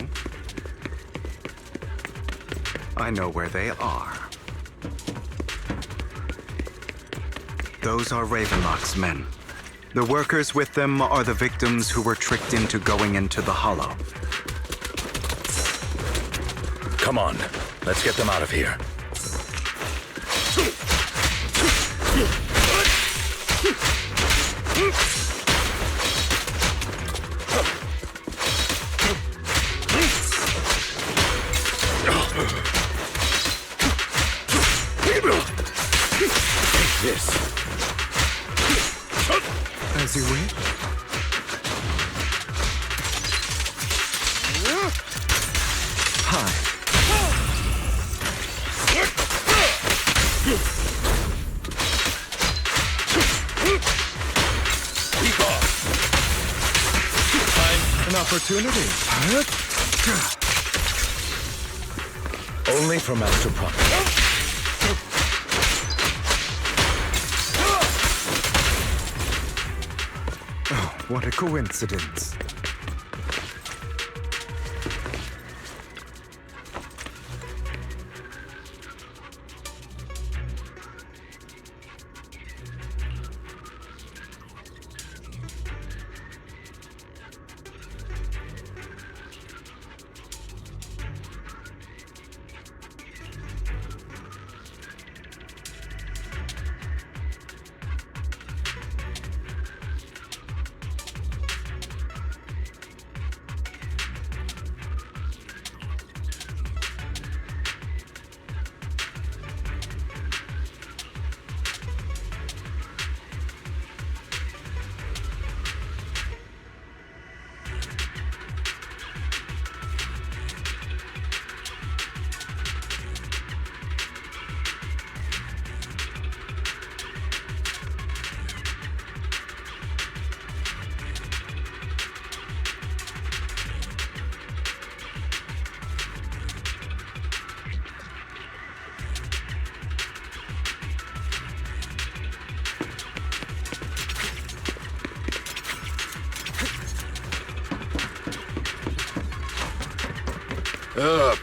I know where they are. Those are Ravenlock's men. The workers with them are the victims who were tricked into going into the Hollow. Come on, let's get them out of here. This. As you wish. Hi. Keep off. An opportunity. Only for Master Prophet. Oh, what a coincidence.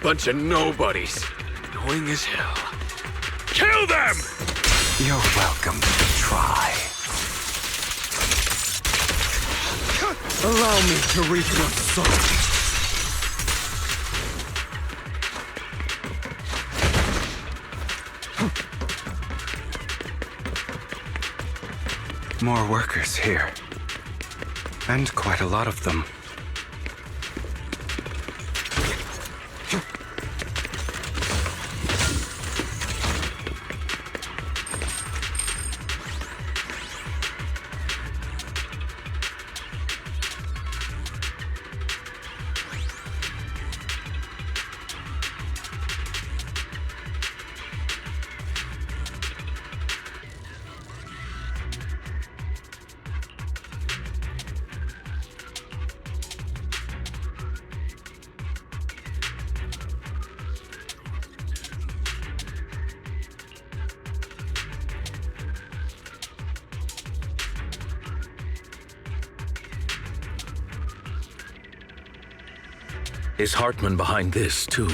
Bunch of nobodies. Annoying as hell. Kill them! You're welcome to try. Allow me to reap your soul. More workers here. And quite a lot of them. Is Hartman behind this, too?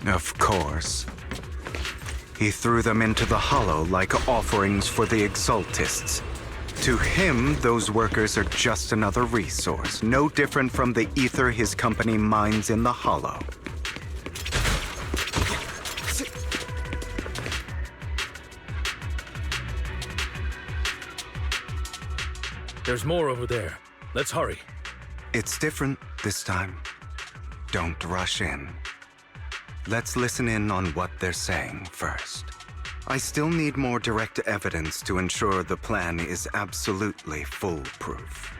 Of course. He threw them into the Hollow like offerings for the Exaltists. To him, those workers are just another resource, no different from the ether his company mines in the Hollow. There's more over there. Let's hurry. It's different this time. Don't rush in. Let's listen in on what they're saying first. I still need more direct evidence to ensure the plan is absolutely foolproof.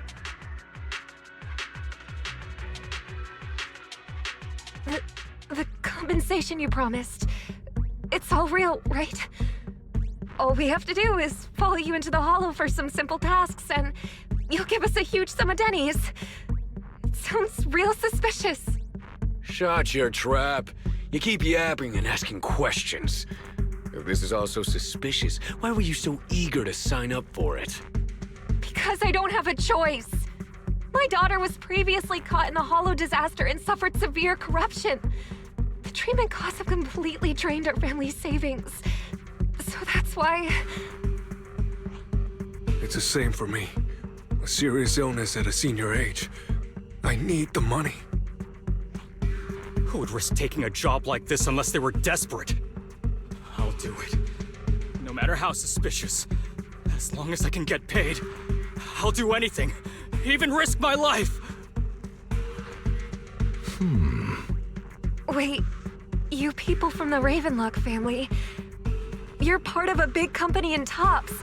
The compensation you promised. It's all real, right? All we have to do is follow you into the Hollow for some simple tasks, and you'll give us a huge sum of dennies. It sounds real suspicious. Shut your trap. You keep yapping and asking questions. If this is all so suspicious, why were you so eager to sign up for it? Because I don't have a choice. My daughter was previously caught in the Hollow disaster and suffered severe corruption. The treatment costs have completely drained our family's savings. So that's why... It's the same for me. A serious illness at a senior age. I need the money. Who would risk taking a job like this unless they were desperate? I'll do it. No matter how suspicious. As long as I can get paid, I'll do anything. Even risk my life. Wait, you people from the Ravenlock family, you're part of a big company in Tops.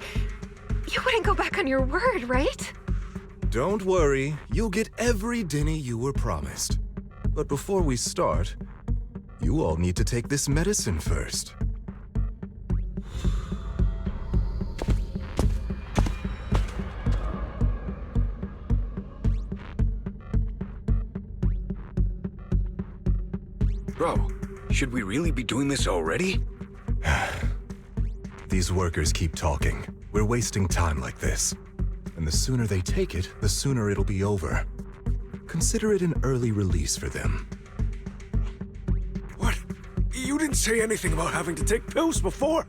You wouldn't go back on your word, right? Don't worry, you'll get every dinny you were promised. But before we start, you all need to take this medicine first. Bro, should we really be doing this already? These workers keep talking. We're wasting time like this. And the sooner they take it, the sooner it'll be over. Consider it an early release for them. What? You didn't say anything about having to take pills before.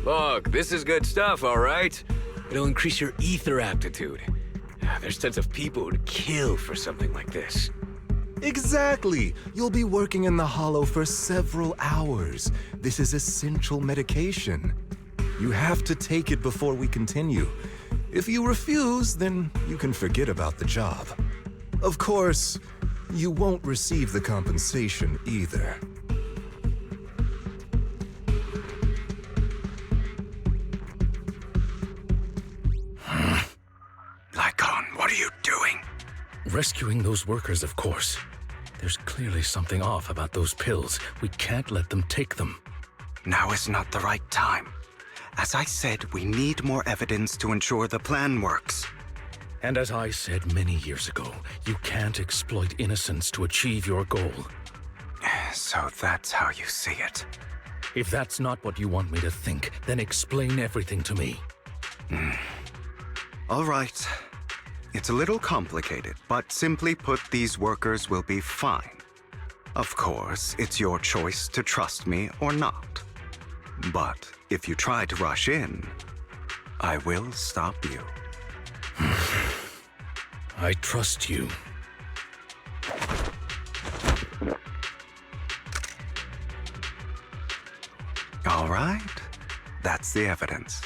Look, this is good stuff, all right? It'll increase your ether aptitude. There's tons of people who'd kill for something like this. Exactly! You'll be working in the Hollow for several hours. This is essential medication. You have to take it before we continue. If you refuse, then you can forget about the job. Of course, you won't receive the compensation either. Lycon, what are you doing? Rescuing those workers, of course. There's clearly something off about those pills. We can't let them take them. Now is not the right time. As I said, we need more evidence to ensure the plan works. And as I said many years ago, you can't exploit innocence to achieve your goal. So that's how you see it. If that's not what you want me to think, then explain everything to me. All right. It's a little complicated, but simply put, these workers will be fine. Of course, it's your choice to trust me or not. But if you try to rush in, I will stop you. I trust you. All right. That's the evidence.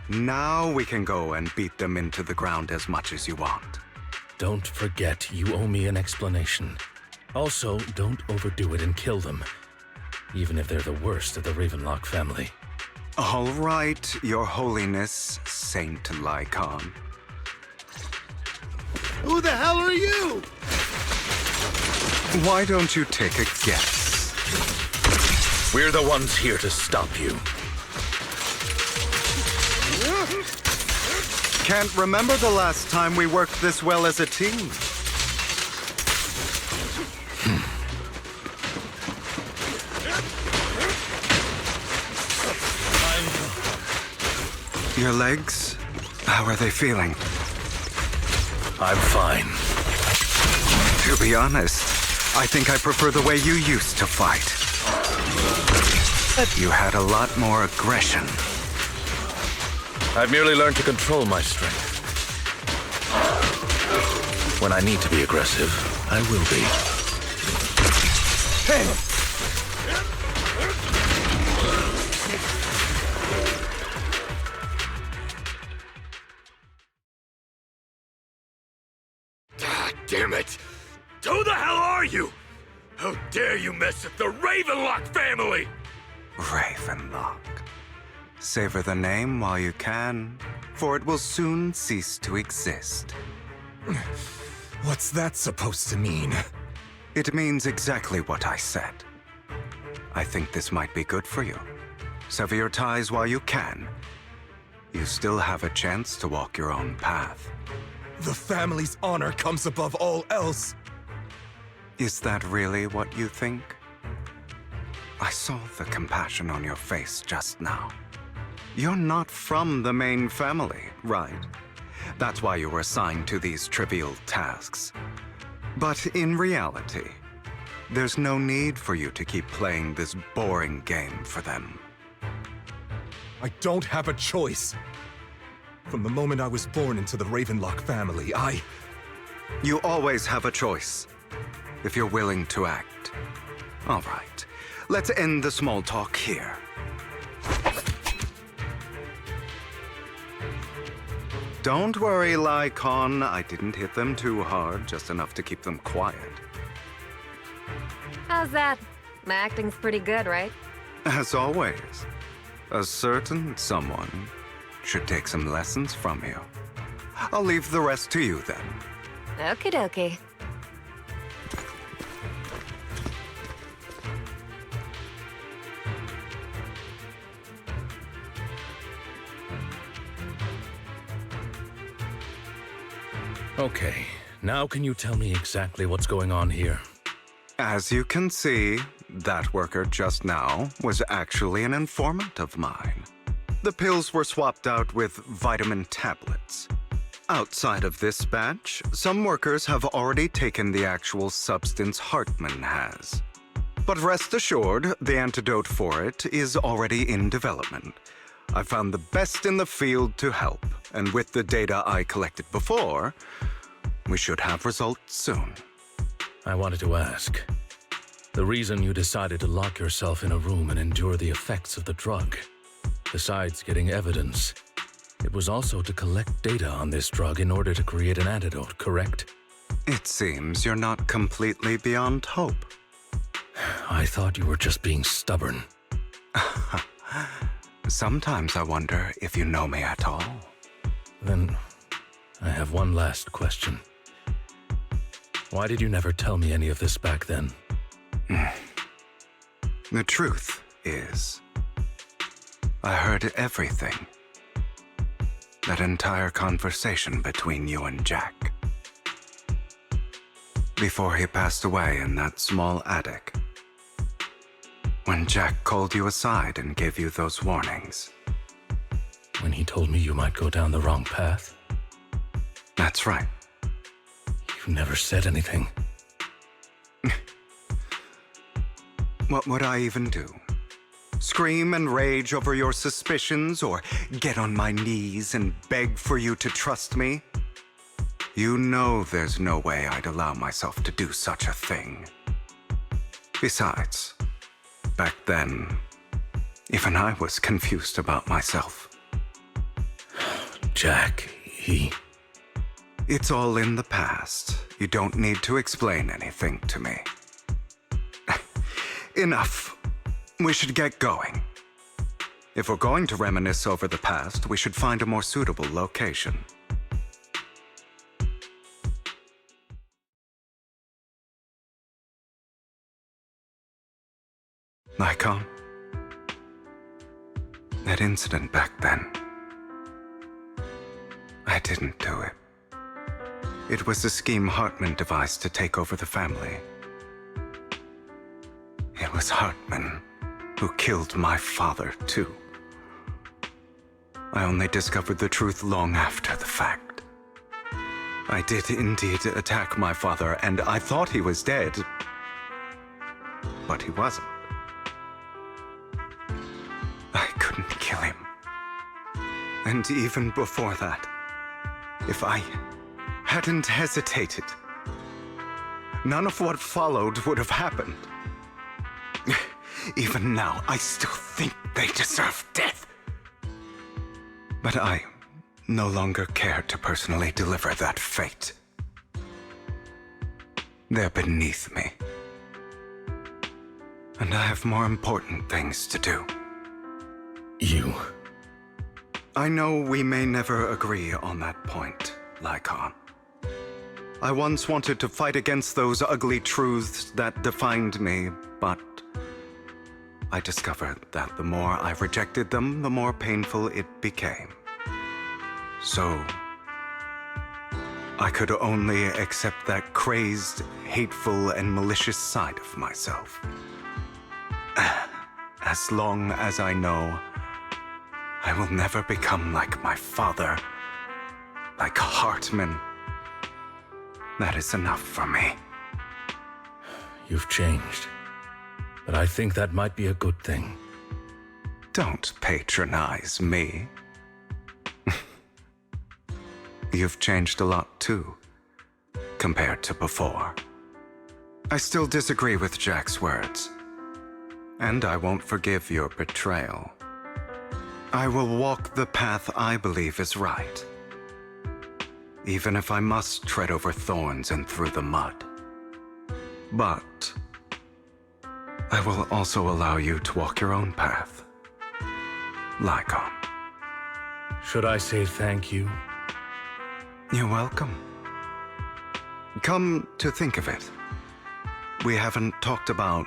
Now we can go and beat them into the ground as much as you want. Don't forget, you owe me an explanation. Also, don't overdo it and kill them. Even if they're the worst of the Ravenlock family. All right, Your Holiness, Saint Lycon. Who the hell are you? Why don't you take a guess? We're the ones here to stop you. Can't remember the last time we worked this well as a team. Your legs? How are they feeling? I'm fine. To be honest, I think I prefer the way you used to fight. You had a lot more aggression. I've merely learned to control my strength. When I need to be aggressive, I will be. Hey! Ah, damn it! Who the hell are you? How dare you mess with the Ravenlock family? Ravenlock. Savor the name while you can, for it will soon cease to exist. What's that supposed to mean? It means exactly what I said. I think this might be good for you. Sever your ties while you can. You still have a chance to walk your own path. The family's honor comes above all else. Is that really what you think? I saw the compassion on your face just now. You're not from the main family, right? That's why you were assigned to these trivial tasks. But in reality, there's no need for you to keep playing this boring game for them. I don't have a choice. From the moment I was born into the Ravenlock family, You always have a choice, if you're willing to act. All right, let's end the small talk here. Don't worry, Lycon. I didn't hit them too hard, just enough to keep them quiet. How's that? My acting's pretty good, right? As always, a certain someone should take some lessons from you. I'll leave the rest to you then. Okie dokie. Okay, now can you tell me exactly what's going on here? As you can see, that worker just now was actually an informant of mine. The pills were swapped out with vitamin tablets. Outside of this batch, some workers have already taken the actual substance Hartman has. But rest assured, the antidote for it is already in development. I found the best in the field to help, and with the data I collected before, we should have results soon. I wanted to ask. The reason you decided to lock yourself in a room and endure the effects of the drug, besides getting evidence, it was also to collect data on this drug in order to create an antidote, correct? It seems you're not completely beyond hope. I thought you were just being stubborn. Sometimes I wonder if you know me at all. Then, I have one last question. Why did you never tell me any of this back then? The truth is, I heard everything. That entire conversation between you and Jack. Before he passed away in that small attic. When Jack called you aside and gave you those warnings. When he told me you might go down the wrong path? That's right. You never said anything. What would I even do? Scream and rage over your suspicions, or get on my knees and beg for you to trust me? You know there's no way I'd allow myself to do such a thing. Besides, back then, even I was confused about myself. Jack, he... It's all in the past. You don't need to explain anything to me. Enough. We should get going. If we're going to reminisce over the past, we should find a more suitable location. Lycon, that incident back then, I didn't do it. It was a scheme Hartman devised to take over the family. It was Hartman who killed my father, too. I only discovered the truth long after the fact. I did indeed attack my father, and I thought he was dead. But he wasn't. I couldn't kill him. And even before that, if I hadn't hesitated, none of what followed would have happened. Even now, I still think they deserve death. But I no longer care to personally deliver that fate. They're beneath me. And I have more important things to do. You... I know we may never agree on that point, Lycon. I once wanted to fight against those ugly truths that defined me, but I discovered that the more I rejected them, the more painful it became. So, I could only accept that crazed, hateful, and malicious side of myself. as long as I know I will never become like my father, like Hartman, that is enough for me. You've changed, but I think that might be a good thing. Don't patronize me. You've changed a lot too, compared to before. I still disagree with Jack's words, and I won't forgive your betrayal. I will walk the path I believe is right, even if I must tread over thorns and through the mud. But I will also allow you to walk your own path. Lycon. Should I say thank you? You're welcome. Come to think of it, we haven't talked about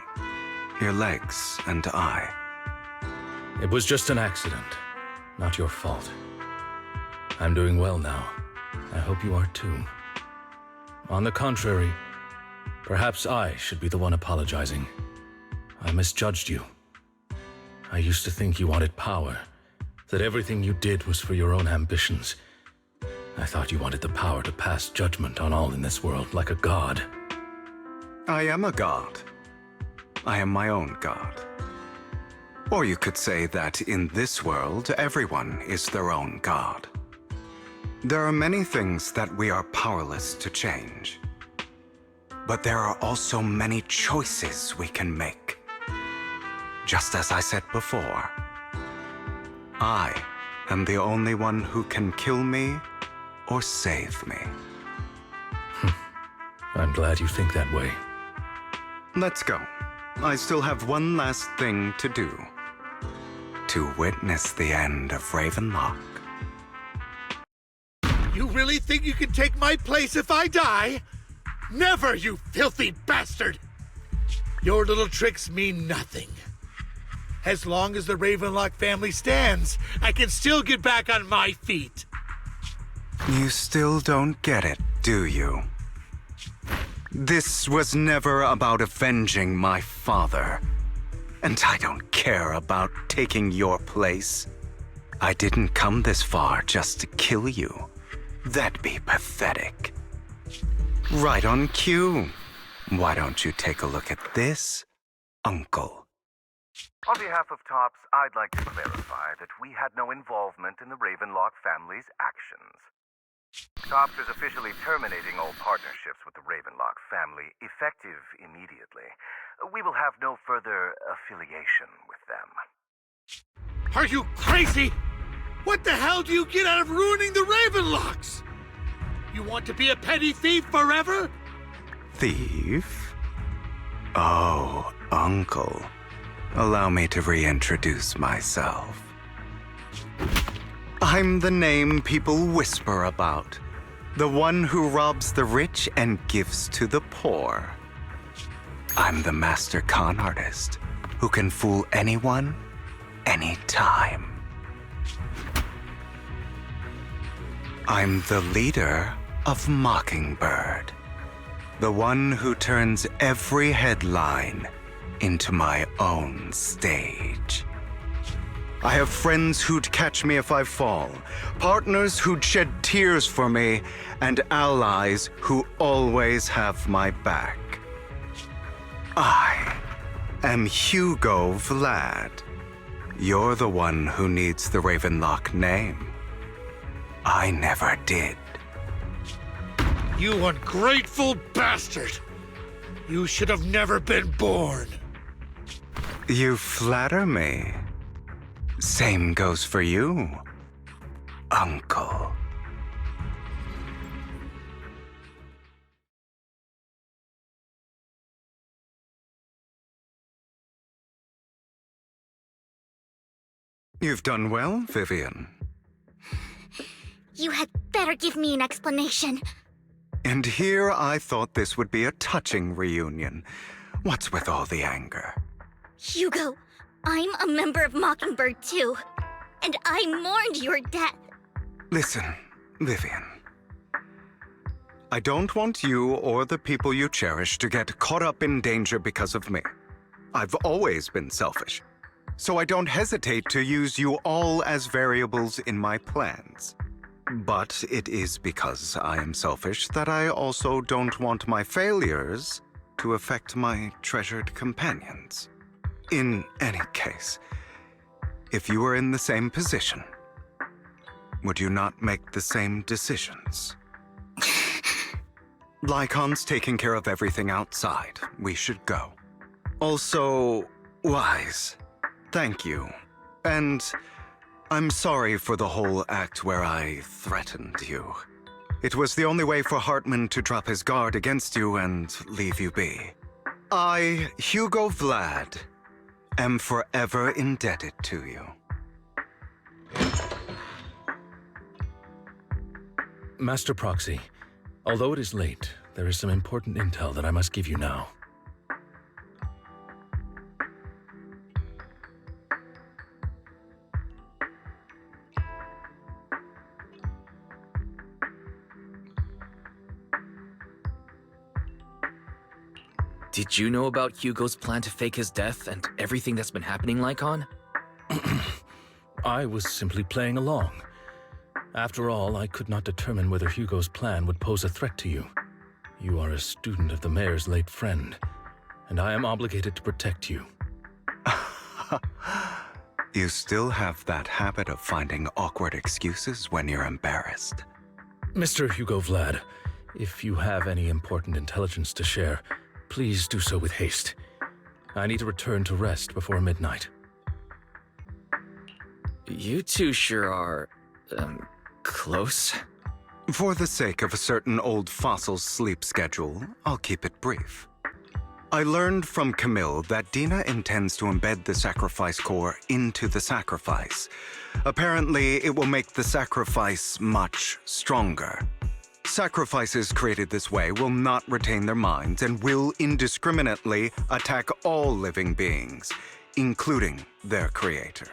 your legs and eye. It was just an accident, not your fault. I'm doing well now. I hope you are too. On the contrary, perhaps I should be the one apologizing. I misjudged you. I used to think you wanted power, that everything you did was for your own ambitions. I thought you wanted the power to pass judgment on all in this world like a god. I am a god. I am my own god. Or you could say that in this world, everyone is their own god. There are many things that we are powerless to change. But there are also many choices we can make. Just as I said before, I am the only one who can kill me or save me. I'm glad you think that way. Let's go. I still have one last thing to do. To witness the end of Ravenlock. You really think you can take my place if I die? Never, you filthy bastard! Your little tricks mean nothing. As long as the Ravenlock family stands, I can still get back on my feet. You still don't get it, do you? This was never about avenging my father. And I don't care about taking your place. I didn't come this far just to kill you. That'd be pathetic. Right on cue. Why don't you take a look at this, Uncle? On behalf of TOPS, I'd like to clarify that we had no involvement in the Ravenlock family's actions. TOPS is officially terminating all partnerships with the Ravenlock family, effective immediately. We will have no further affiliation with them. Are you crazy? What the hell do you get out of ruining the Ravenlocks? You want to be a petty thief forever? Thief? Oh, Uncle. Allow me to reintroduce myself. I'm the name people whisper about. The one who robs the rich and gives to the poor. I'm the master con artist who can fool anyone, anytime. I'm the leader of Mockingbird. The one who turns every headline into my own stage. I have friends who'd catch me if I fall, partners who'd shed tears for me, and allies who always have my back. I am Hugo Vlad. You're the one who needs the Ravenlock name. I never did. You ungrateful bastard! You should have never been born. You flatter me. Same goes for you, Uncle. You've done well, Vivian. You had better give me an explanation. And here I thought this would be a touching reunion. What's with all the anger? Hugo, I'm a member of Mockingbird too. And I mourned your death. Listen, Vivian. I don't want you or the people you cherish to get caught up in danger because of me. I've always been selfish. so I don't hesitate to use you all as variables in my plans. But it is because I am selfish that I also don't want my failures to affect my treasured companions. In any case, if you were in the same position, would you not make the same decisions? Lycon's taking care of everything outside. We should go. Also, Wise, thank you. And I'm sorry for the whole act where I threatened you. It was the only way for Hartman to drop his guard against you and leave you be. I, Hugo Vlad, am forever indebted to you. Master Proxy, although it is late, there is some important intel that I must give you now. Did you know about Hugo's plan to fake his death and everything that's been happening, Lycon? I was simply playing along. After all, I could not determine whether Hugo's plan would pose a threat to you. You are a student of the mayor's late friend, and I am obligated to protect you. You still have that habit of finding awkward excuses when you're embarrassed. Mr. Hugo Vlad, if you have any important intelligence to share, please do so with haste. I need to return to rest before midnight. You two sure are, close? For the sake of a certain old fossil's sleep schedule, I'll keep it brief. I learned from Camille that Dina intends to embed the sacrifice core into the sacrifice. Apparently, it will make the sacrifice much stronger. Sacrifices created this way will not retain their minds and will indiscriminately attack all living beings, including their creator.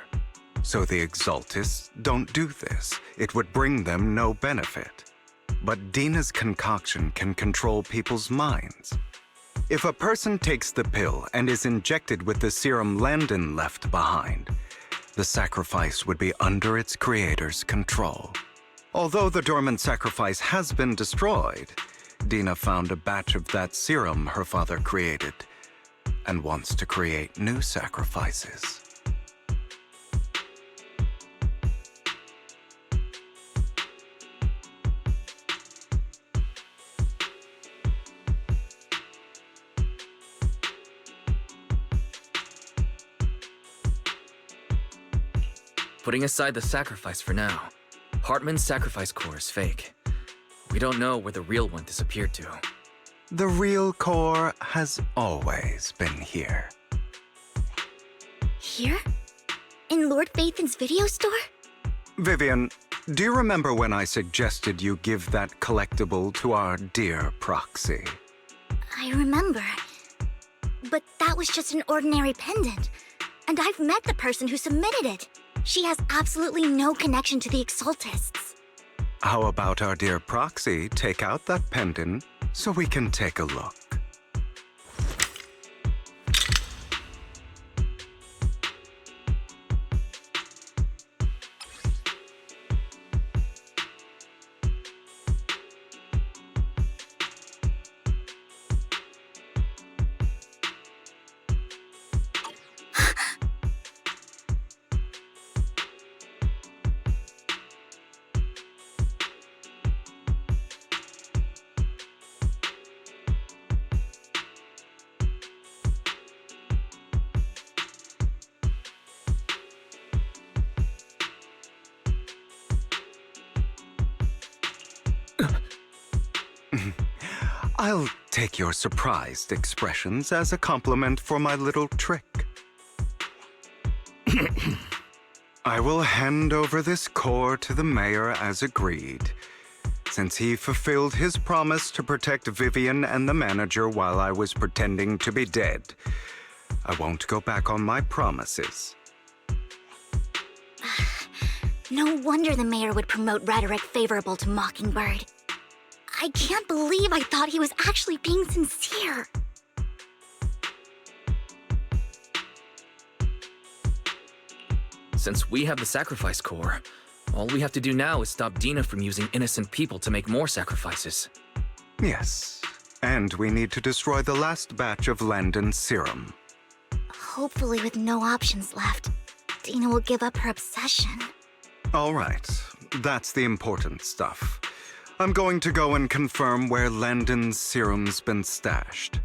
So the Exaltists don't do this. It would bring them no benefit. But Dina's concoction can control people's minds. If a person takes the pill and is injected with the serum Landon left behind, the sacrifice would be under its creator's control. Although the dormant sacrifice has been destroyed, Dina found a batch of that serum her father created and wants to create new sacrifices. Putting aside the sacrifice for now, Hartman's sacrifice core is fake. We don't know where the real one disappeared to. The real core has always been here. Here? In Lord Phaethon's video store? Vivian, do you remember when I suggested you give that collectible to our dear Proxy? I remember. But that was just an ordinary pendant. And I've met the person who submitted it. She has absolutely no connection to the Exaltists. How about our dear Proxy take out that pendant so we can take a look? I'll take your surprised expressions as a compliment for my little trick. I will hand over this core to the mayor as agreed, since he fulfilled his promise to protect Vivian and the manager while I was pretending to be dead. I won't go back on my promises. No wonder the mayor would promote rhetoric favorable to Mockingbird. I can't believe I thought he was actually being sincere. Since we have the sacrifice core, all we have to do now is stop Dina from using innocent people to make more sacrifices. Yes. And we need to destroy the last batch of Landon's serum. Hopefully with no options left, Dina will give up her obsession. All right. That's the important stuff. I'm going to go and confirm where Landon's serum's been stashed.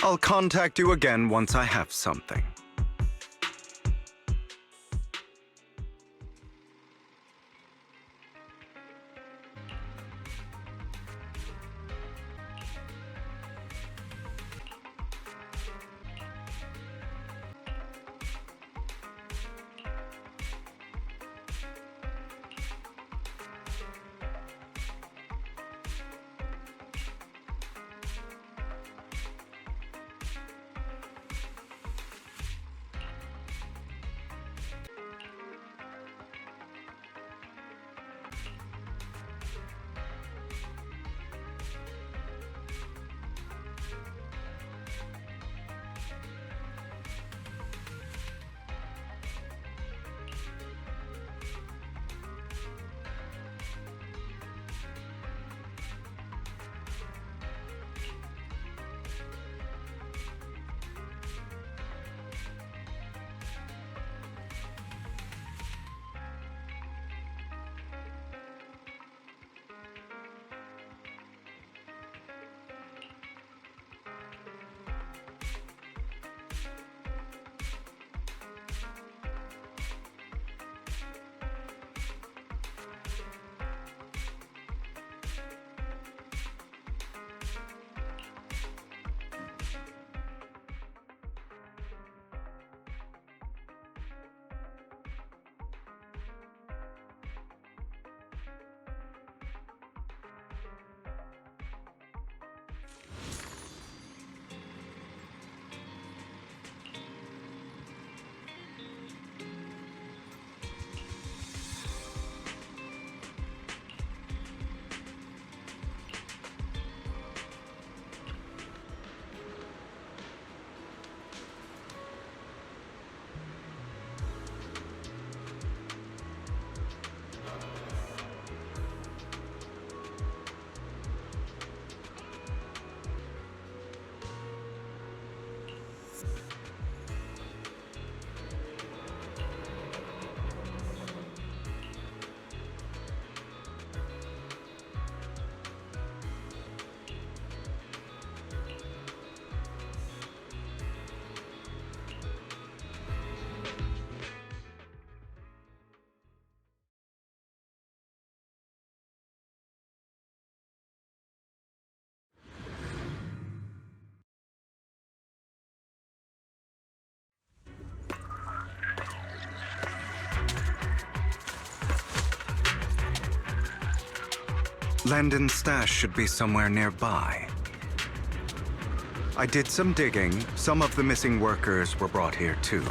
I'll contact you again once I have something. Landon's stash should be somewhere nearby. I did some digging. Some of the missing workers were brought here too.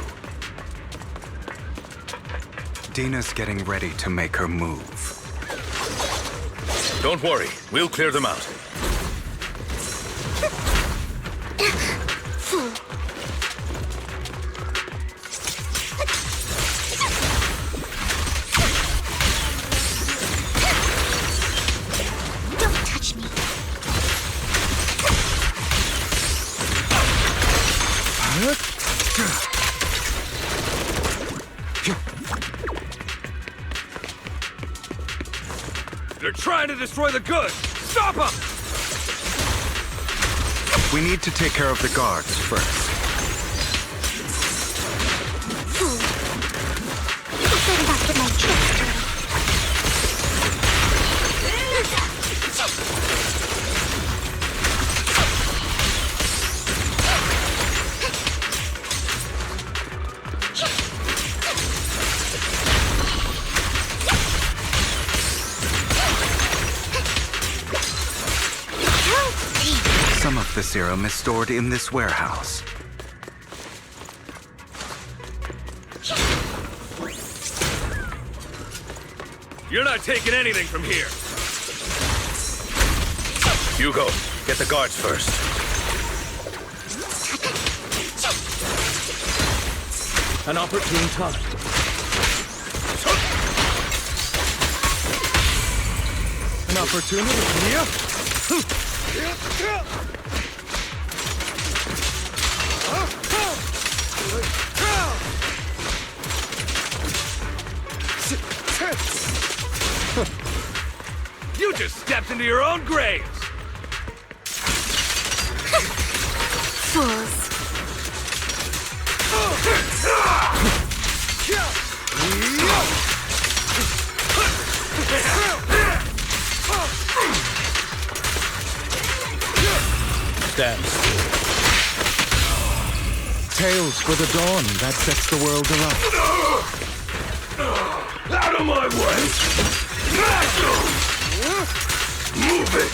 Dina's getting ready to make her move. Don't worry, we'll clear them out. They're trying to destroy the goods! Stop them! We need to take care of the guards first. I better not get my tricks dirty. Some of the serum is stored in this warehouse. You're not taking anything from here! Hugo, get the guards first. An opportune time. An opportunity here. You just stepped into your own graves! Fools. Stand still. Tales for the dawn that sets the world alight. Out of my way! Move it!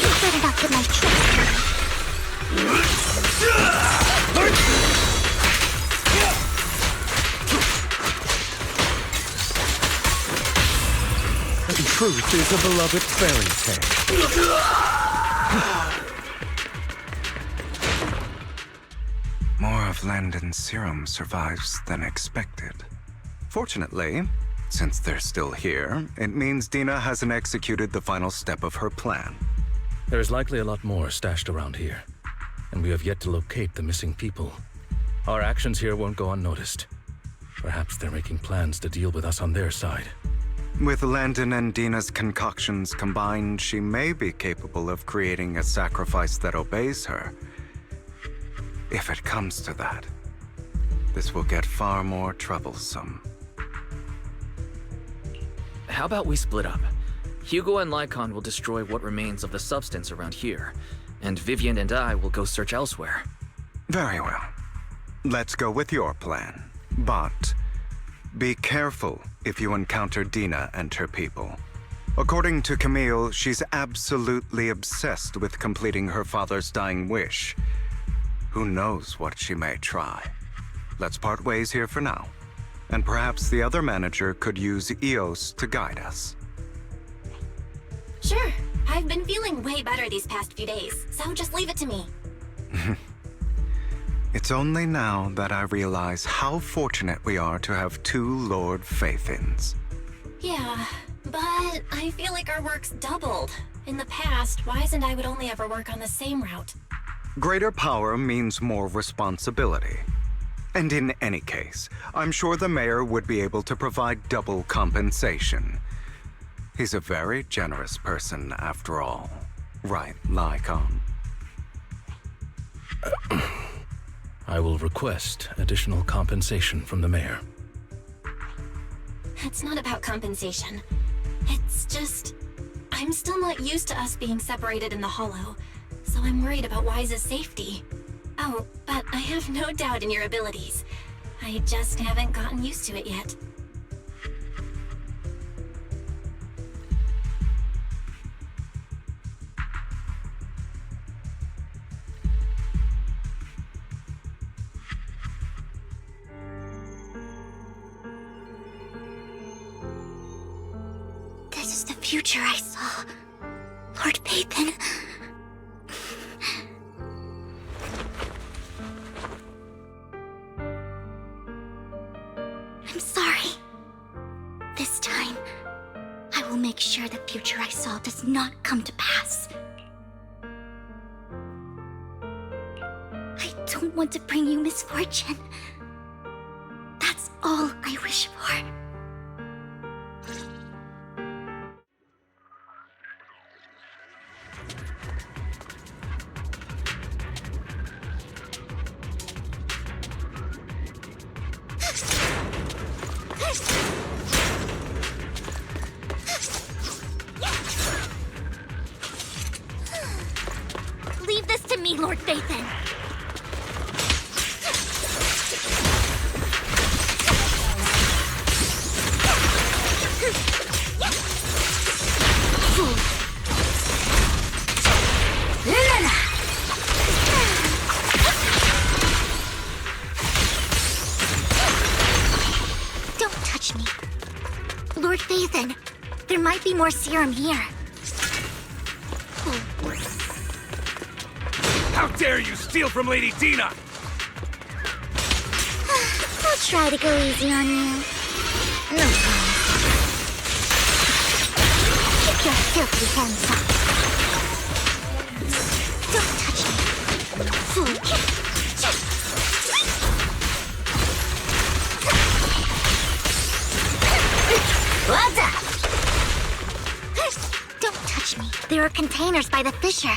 You better not get my tricks. And truth is a beloved fairy tale. More of Landon's serum survives than expected. Fortunately, since they're still here, it means Dina hasn't executed the final step of her plan. There is likely a lot more stashed around here, and we have yet to locate the missing people. Our actions here won't go unnoticed. Perhaps they're making plans to deal with us on their side. With Landon and Dina's concoctions combined, she may be capable of creating a sacrifice that obeys her. If it comes to that, this will get far more troublesome. How about we split up? Hugo and Lycon will destroy what remains of the substance around here, and Vivian and I will go search elsewhere. Very well. Let's go with your plan. But be careful if you encounter Dina and her people. According to Camille, she's absolutely obsessed with completing her father's dying wish. Who knows what she may try? Let's part ways here for now. And perhaps the other manager could use Eos to guide us. Sure. I've been feeling way better these past few days, so just leave it to me. It's only now that I realize how fortunate we are to have two Lord Faithins. Yeah, but I feel like our work's doubled. In the past, Wise and I would only ever work on the same route. Greater power means more responsibility. And in any case, I'm sure the mayor would be able to provide double compensation. He's a very generous person, after all. Right, Lycon? I will request additional compensation from the mayor. It's not about compensation. It's just... I'm still not used to us being separated in the Hollow, so I'm worried about Wise's safety. Oh, but I have no doubt in your abilities. I just haven't gotten used to it yet. This is the future I saw. Lord Pathan. I'm sorry. This time, I will make sure the future I saw does not come to pass. I don't want to bring you misfortune. That's all I wish for. Leave this to me, Lord Phaethon. Don't touch me. Lord Phaethon, there might be more serum here. How dare you steal from Lady Dina! I'll try to go easy on you. You hands up. Don't touch me. What's up? Don't touch me. There are containers by the fissure.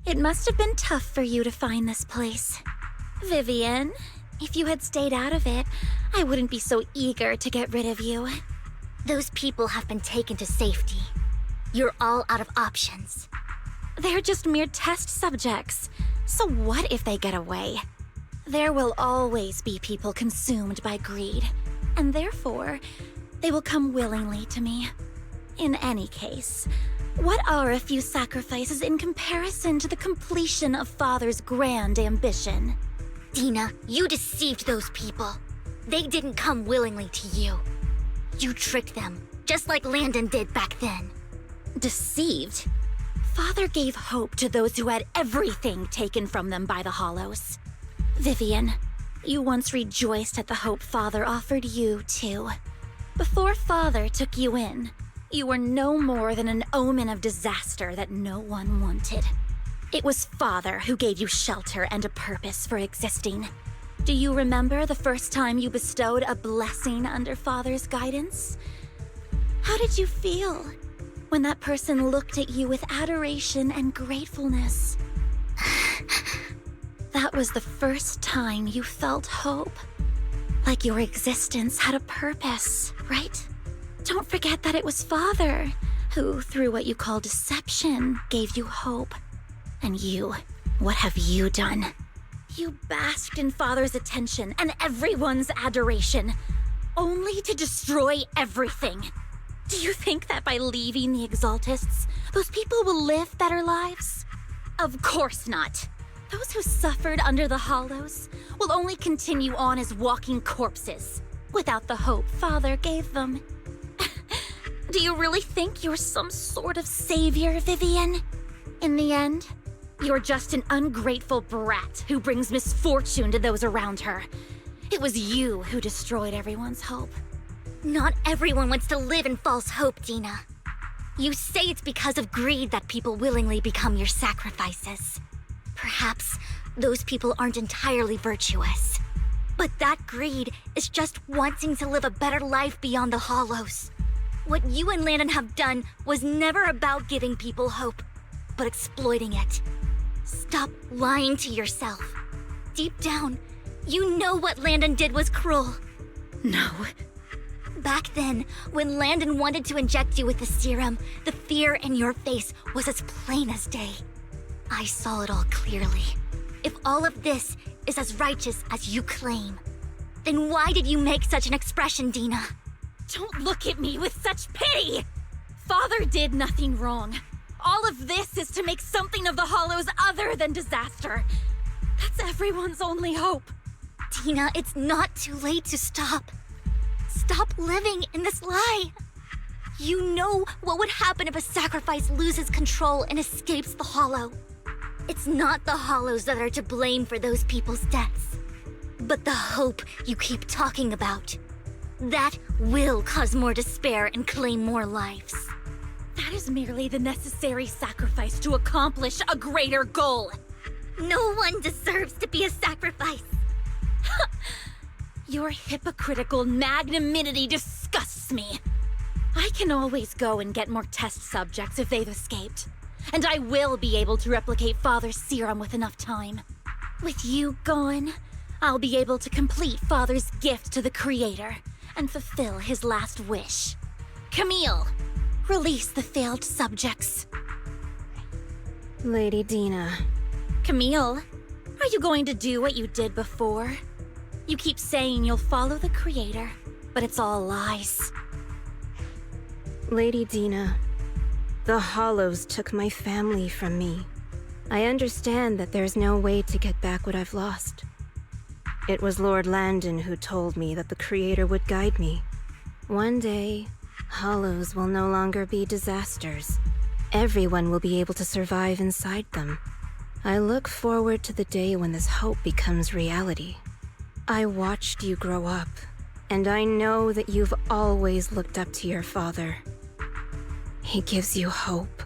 It must have been tough for you to find this place. Vivian, if you had stayed out of it, I wouldn't be so eager to get rid of you. Those people have been taken to safety. You're all out of options. They're just mere test subjects. So what if they get away? There will always be people consumed by greed, and therefore, they will come willingly to me. In any case, what are a few sacrifices in comparison to the completion of Father's grand ambition? Dina, you deceived those people. They didn't come willingly to you. You tricked them, just like Landon did back then. Deceived? Father gave hope to those who had everything taken from them by the Hollows. Vivian, you once rejoiced at the hope Father offered you, too. Before Father took you in, you were no more than an omen of disaster that no one wanted. It was Father who gave you shelter and a purpose for existing. Do you remember the first time you bestowed a blessing under Father's guidance? How did you feel when that person looked at you with adoration and gratefulness? That was the first time you felt hope. Like your existence had a purpose, right? Don't forget that it was Father who, through what you call deception, gave you hope. And you, what have you done? You basked in Father's attention and everyone's adoration, only to destroy everything. Do you think that by leaving the Exaltists, those people will live better lives? Of course not. Those who suffered under the Hollows will only continue on as walking corpses, without the hope Father gave them. Do you really think you're some sort of savior, Vivian? In the end, you're just an ungrateful brat who brings misfortune to those around her. It was you who destroyed everyone's hope. Not everyone wants to live in false hope, Dina. You say it's because of greed that people willingly become your sacrifices. Perhaps those people aren't entirely virtuous. But that greed is just wanting to live a better life beyond the Hollows. What you and Landon have done was never about giving people hope, but exploiting it. Stop lying to yourself. Deep down, you know what Landon did was cruel. No. Back then, when Landon wanted to inject you with the serum, the fear in your face was as plain as day. I saw it all clearly. If all of this is as righteous as you claim, then why did you make such an expression, Dina? Don't look at me with such pity! Father did nothing wrong. All of this is to make something of the Hollows other than disaster. That's everyone's only hope. Dina, it's not too late to stop. Stop living in this lie. You know what would happen if a sacrifice loses control and escapes the Hollow. It's not the Hollows that are to blame for those people's deaths, but the hope you keep talking about. That will cause more despair and claim more lives. That is merely the necessary sacrifice to accomplish a greater goal. No one deserves to be a sacrifice. Your hypocritical magnanimity disgusts me. I can always go and get more test subjects if they've escaped. And I will be able to replicate Father's serum with enough time. With you gone, I'll be able to complete Father's gift to the Creator and fulfill his last wish. Camille, release the failed subjects. Lady Dina. Camille, are you going to do what you did before? You keep saying you'll follow the Creator, but it's all lies. Lady Dina, the Hollows took my family from me. I understand that there's no way to get back what I've lost. It was Lord Landon who told me that the Creator would guide me. One day, Hollows will no longer be disasters. Everyone will be able to survive inside them. I look forward to the day when this hope becomes reality. I watched you grow up, and I know that you've always looked up to your father. He gives you hope,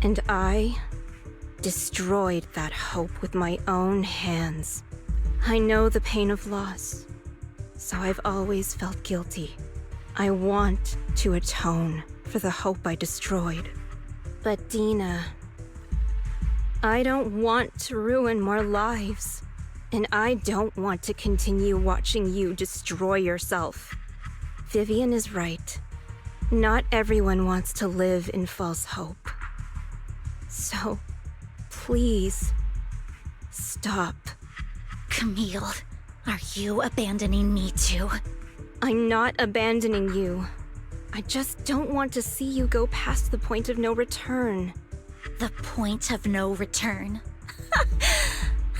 and I destroyed that hope with my own hands. I know the pain of loss, so I've always felt guilty. I want to atone for the hope I destroyed. But Dina, I don't want to ruin more lives. And I don't want to continue watching you destroy yourself. Vivian is right. Not everyone wants to live in false hope. So, please, stop. Camille, are you abandoning me too? I'm not abandoning you. I just don't want to see you go past the point of no return. The point of no return?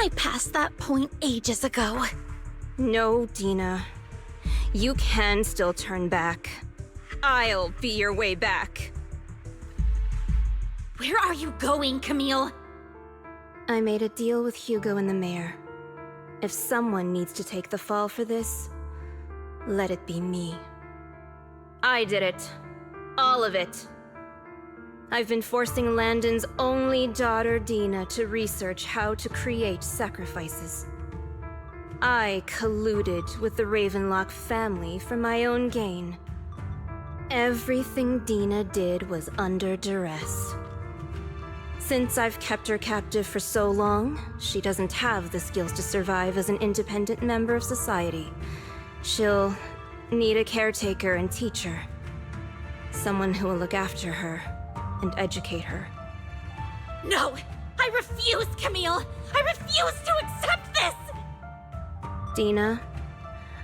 I passed that point ages ago. No, Dina. You can still turn back. I'll be your way back. Where are you going, Camille? I made a deal with Hugo and the mayor. If someone needs to take the fall for this, let it be me. I did it. All of it. I've been forcing Landon's only daughter, Dina, to research how to create sacrifices. I colluded with the Ravenlock family for my own gain. Everything Dina did was under duress. Since I've kept her captive for so long, she doesn't have the skills to survive as an independent member of society. She'll need a caretaker and teacher. Someone who will look after her and educate her. No! I refuse, Camille! I refuse to accept this! Dina,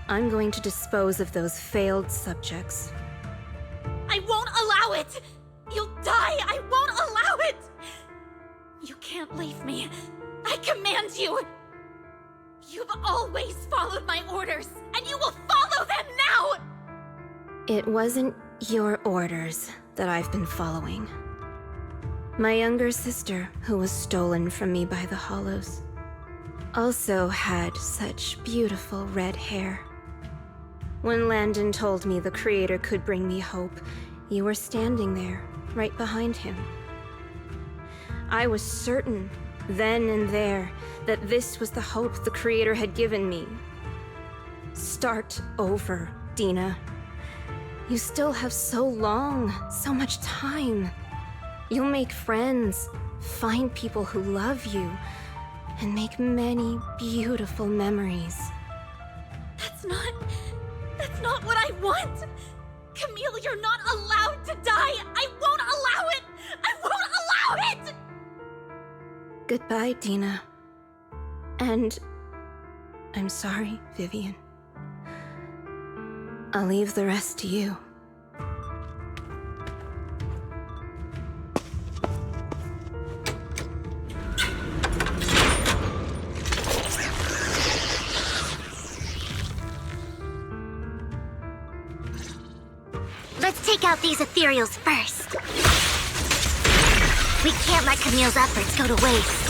I'm going to dispose of those failed subjects. I won't allow it! You'll die! I won't allow it! You can't leave me. I command you! You've always followed my orders, and you will follow them now! It wasn't your orders that I've been following. My younger sister, who was stolen from me by the Hollows, also had such beautiful red hair. When Landon told me the Creator could bring me hope, you were standing there, right behind him. I was certain, then and there, that this was the hope the Creator had given me. Start over, Dina. You still have so long, so much time. You'll make friends, find people who love you, and make many beautiful memories. That's not what I want! Camille, you're not allowed to die! I won't allow it! I won't allow it! Goodbye, Dina. And I'm sorry, Vivian. I'll leave the rest to you. Let's take out these ethereals first. We can't let Camille's efforts go to waste.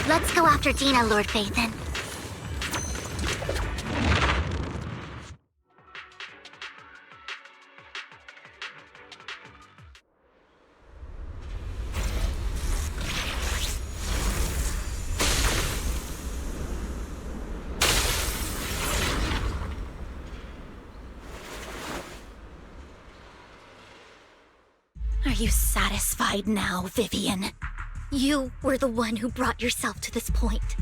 Let's go after Dina, Lord Phaethon. Are you satisfied now, Vivian? You were the one who brought yourself to this point.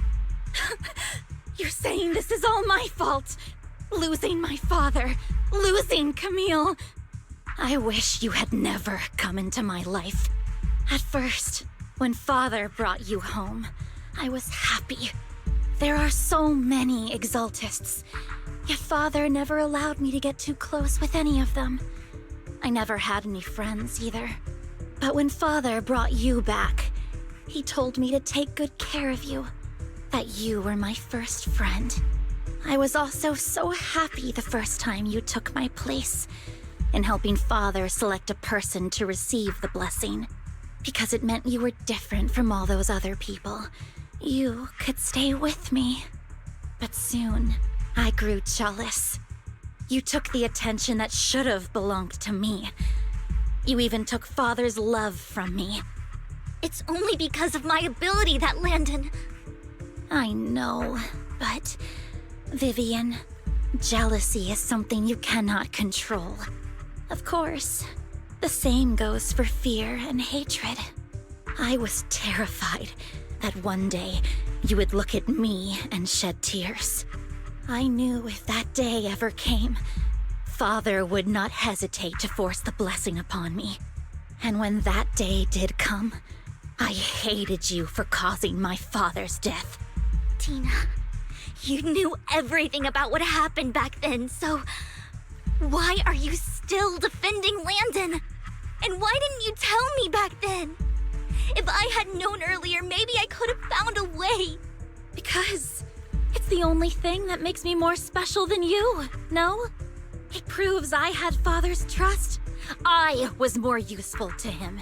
You're saying this is all my fault? Losing my father, losing Camille. I wish you had never come into my life. At first, when Father brought you home, I was happy. There are so many Exaltists, yet Father never allowed me to get too close with any of them. I never had any friends either. But when Father brought you back, he told me to take good care of you, that you were my first friend. I was also so happy the first time you took my place in helping Father select a person to receive the blessing, because it meant you were different from all those other people. You could stay with me. But soon, I grew jealous. You took the attention that should have belonged to me. You even took Father's love from me. It's only because of my ability that Landon... I know, but... Vivian, jealousy is something you cannot control. Of course, the same goes for fear and hatred. I was terrified that one day you would look at me and shed tears. I knew if that day ever came, Father would not hesitate to force the blessing upon me. And when that day did come, I hated you for causing my father's death. Tina, you knew everything about what happened back then, so... why are you still defending Landon? And why didn't you tell me back then? If I had known earlier, maybe I could have found a way. Because it's the only thing that makes me more special than you, no? It proves I had Father's trust. I was more useful to him.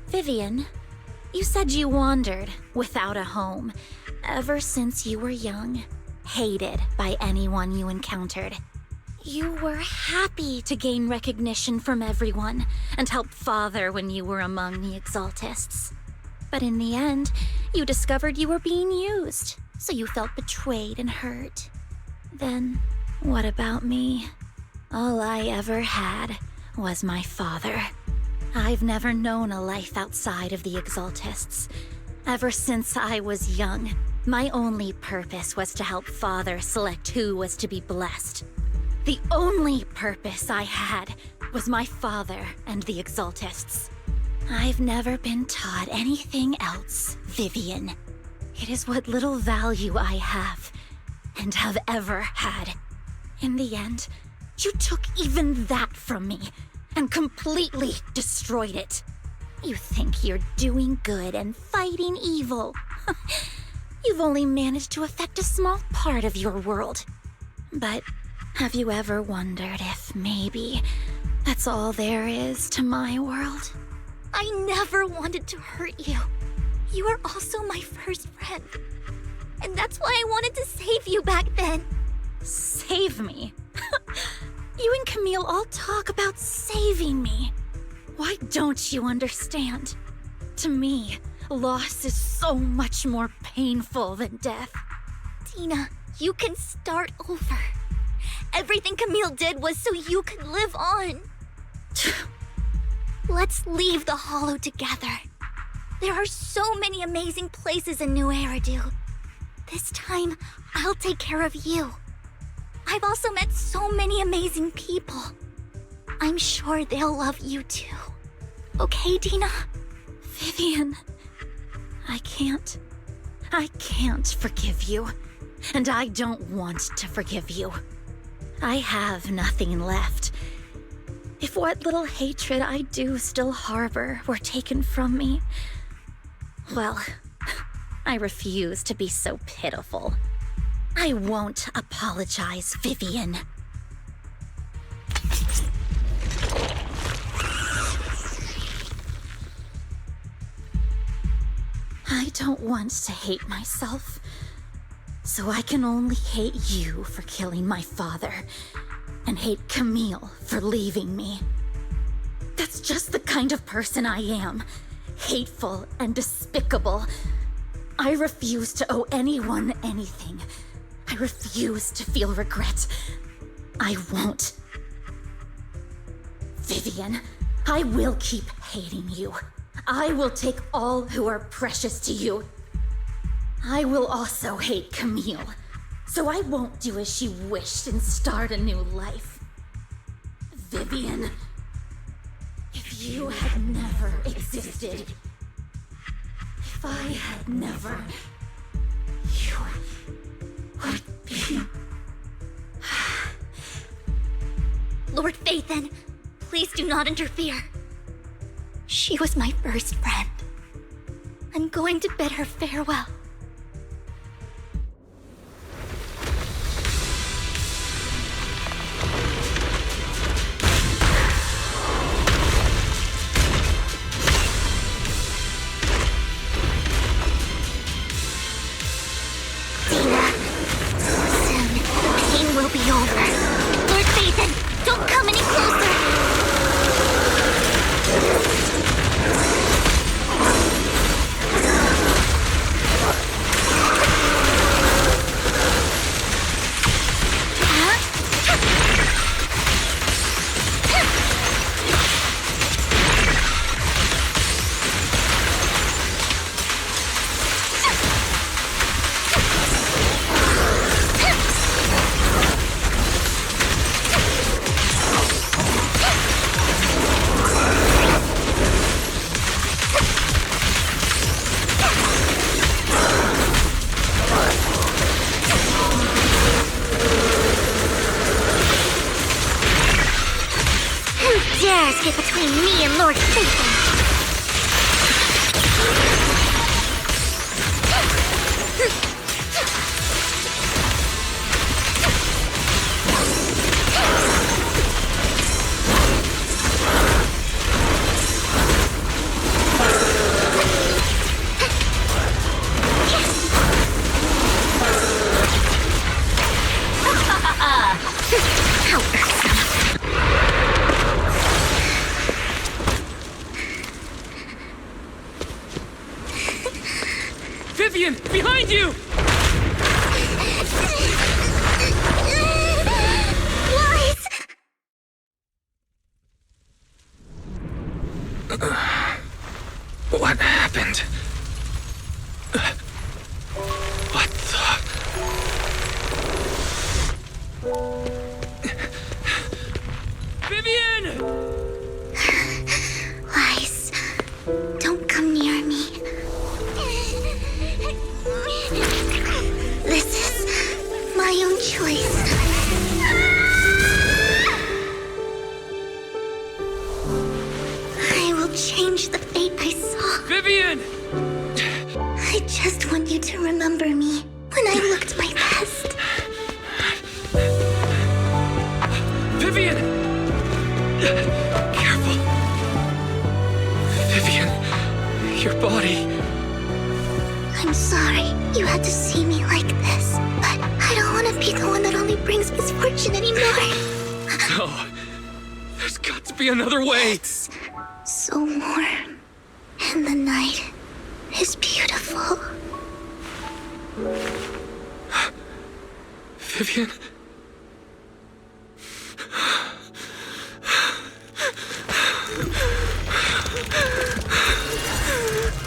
Vivian, you said you wandered without a home ever since you were young, hated by anyone you encountered. You were happy to gain recognition from everyone and help Father when you were among the Exaltists. But in the end, you discovered you were being used, so you felt betrayed and hurt. Then, what about me? All I ever had was my father. I've never known a life outside of the Exaltists. Ever since I was young, my only purpose was to help Father select who was to be blessed. The only purpose I had was my father and the Exaltists. I've never been taught anything else, Vivian. It is what little value I have, and have ever had. In the end, you took even that from me, and completely destroyed it. You think you're doing good and fighting evil. You've only managed to affect a small part of your world. But have you ever wondered if maybe that's all there is to my world? I never wanted to hurt you. You were also my first friend. And that's why I wanted to save you back then. Save me? You and Camille all talk about saving me. Why don't you understand? To me, loss is so much more painful than death. Tina, you can start over. Everything Camille did was so you could live on. Let's leave the Hollow together. There are so many amazing places in New Eridu. This time, I'll take care of you. I've also met so many amazing people. I'm sure they'll love you too. Okay, Dina? Vivian, I can't forgive you. And I don't want to forgive you. I have nothing left. If what little hatred I do still harbor were taken from me, well, I refuse to be so pitiful. I won't apologize, Vivian. I don't want to hate myself. So I can only hate you for killing my father, and hate Camille for leaving me. That's just the kind of person I am. Hateful and despicable. I refuse to owe anyone anything. I refuse to feel regret. I won't. Vivian, I will keep hating you. I will take all who are precious to you. I will also hate Camille, so I won't do as she wished and start a new life. Vivian, if you had never existed, if I had never, you would be... Lord Phaethon, please do not interfere. She was my first friend. I'm going to bid her farewell. Will be over. Lord Phaethon, don't come any closer! Get between me and Lord Phaethon. How irksome. Vivian, behind you! Wise! What happened? What the... Vivian! Wise, don't come near me. This is my own choice. I will change the fate I saw. Vivian! I just want you to remember me when I looked my best. Vivian! Careful. Vivian, your body. I'm sorry you had to see me like this, but I don't want to be the one that only brings misfortune anymore. No. There's got to be another way. It's so warm, and the night is beautiful. Vivian?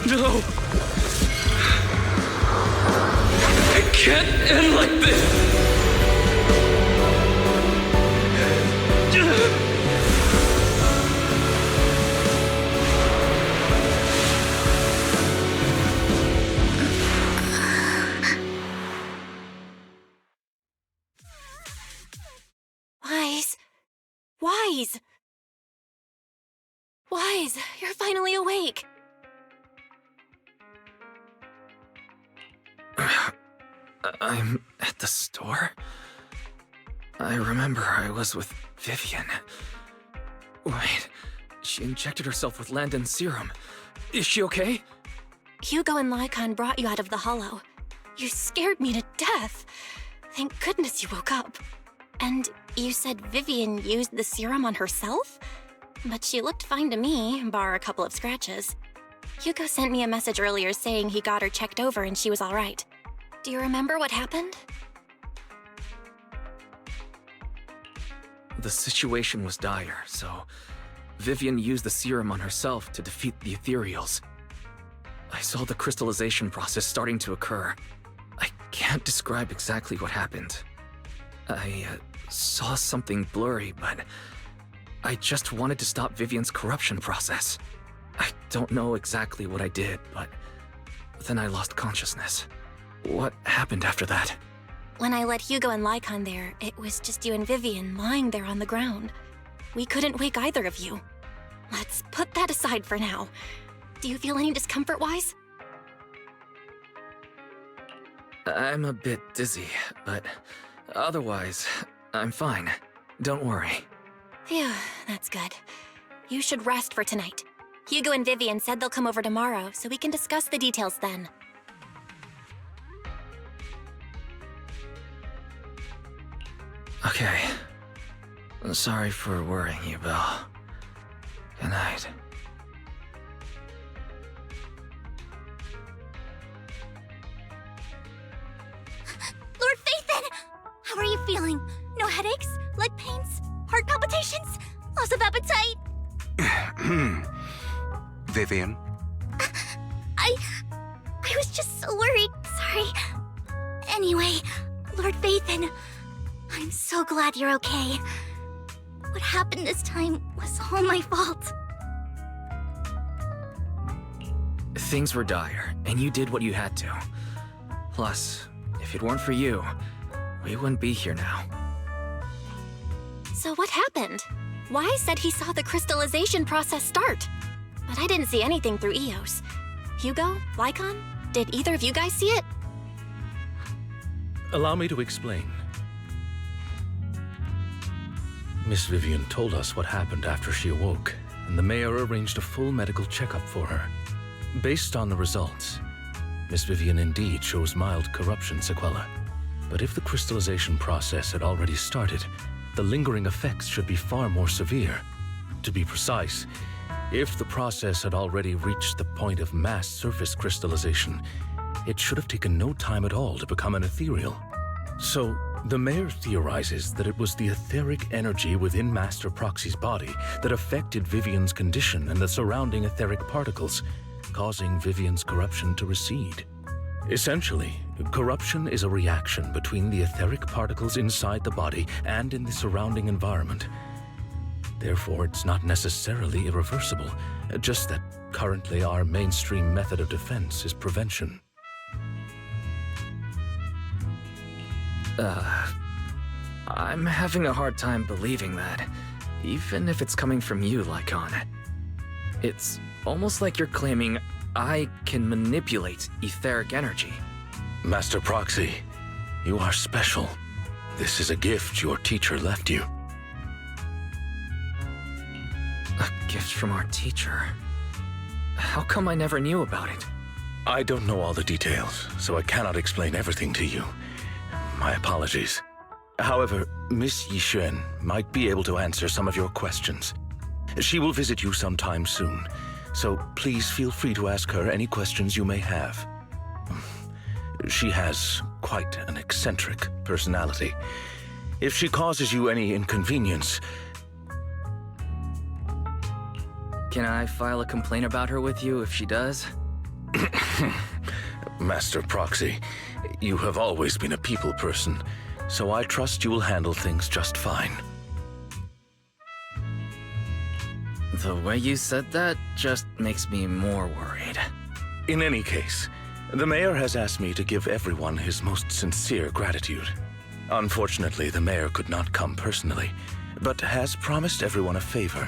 No. It can't end like this. Wise. Wise! Wise, you're finally awake. I'm at the store? I remember I was with Vivian. Wait, she injected herself with Landon's serum. Is she okay? Hugo and Lycon brought you out of the hollow. You scared me to death. Thank goodness you woke up. And you said Vivian used the serum on herself? But she looked fine to me, bar a couple of scratches. Hugo sent me a message earlier saying he got her checked over and she was all right. Do you remember what happened? The situation was dire, so Vivian used the serum on herself to defeat the ethereals. I saw the crystallization process starting to occur. I can't describe exactly what happened. I saw something blurry, but I just wanted to stop Vivian's corruption process. I don't know exactly what I did, but then I lost consciousness. What happened after that? When I let Hugo and Lycon there, it was just you and Vivian lying there on the ground. We couldn't wake either of you. Let's put that aside for now. Do you feel any discomfort-wise? I'm a bit dizzy, but otherwise, I'm fine. Don't worry. Phew, that's good. You should rest for tonight. Hugo and Vivian said they'll come over tomorrow, so we can discuss the details then. Okay. Sorry for worrying you, Belle. Good night. Lord Phaethon! How are you feeling? No headaches? Leg pains? Heart palpitations? Loss of appetite? Vivian? I was just so worried. Sorry. Anyway, Lord Phaethon, I'm so glad you're okay. What happened this time was all my fault. Things were dire, and you did what you had to. Plus, if it weren't for you, we wouldn't be here now. So what happened? Wise said he saw the crystallization process start. But I didn't see anything through EOS. Hugo? Lycon? Did either of you guys see it? Allow me to explain. Miss Vivian told us what happened after she awoke, and the mayor arranged a full medical checkup for her. Based on the results, Miss Vivian indeed shows mild corruption sequela. But if the crystallization process had already started, the lingering effects should be far more severe. To be precise, if the process had already reached the point of mass surface crystallization, it should have taken no time at all to become an ethereal. So, the mayor theorizes that it was the etheric energy within Master Proxy's body that affected Vivian's condition and the surrounding etheric particles, causing Vivian's corruption to recede. Essentially, corruption is a reaction between the etheric particles inside the body and in the surrounding environment. Therefore, it's not necessarily irreversible, just that currently our mainstream method of defense is prevention. I'm having a hard time believing that, even if it's coming from you, Lycon. It's almost like you're claiming I can manipulate etheric energy. Master Proxy, you are special. This is a gift your teacher left you. A gift from our teacher? How come I never knew about it? I don't know all the details, so I cannot explain everything to you. My apologies. However, Miss Yixuan might be able to answer some of your questions. She will visit you sometime soon, so please feel free to ask her any questions you may have. She has quite an eccentric personality. If she causes you any inconvenience... Can I file a complaint about her with you if she does? Master Proxy, you have always been a people person, so I trust you will handle things just fine. The way you said that just makes me more worried. In any case, the mayor has asked me to give everyone his most sincere gratitude. Unfortunately, the mayor could not come personally, but has promised everyone a favor.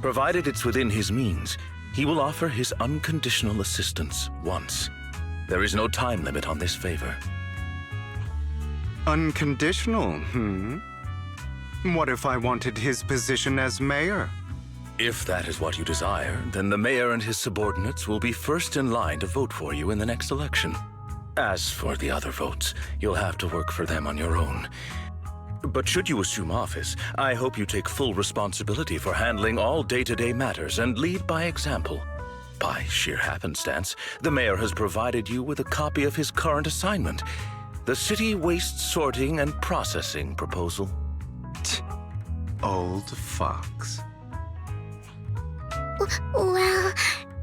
Provided it's within his means, he will offer his unconditional assistance once. There is no time limit on this favor. Unconditional, What if I wanted his position as mayor? If that is what you desire, then the mayor and his subordinates will be first in line to vote for you in the next election. As for the other votes, you'll have to work for them on your own. But should you assume office, I hope you take full responsibility for handling all day-to-day matters and lead by example. By sheer happenstance, the mayor has provided you with a copy of his current assignment, the City Waste Sorting and Processing proposal. Old fox. Well,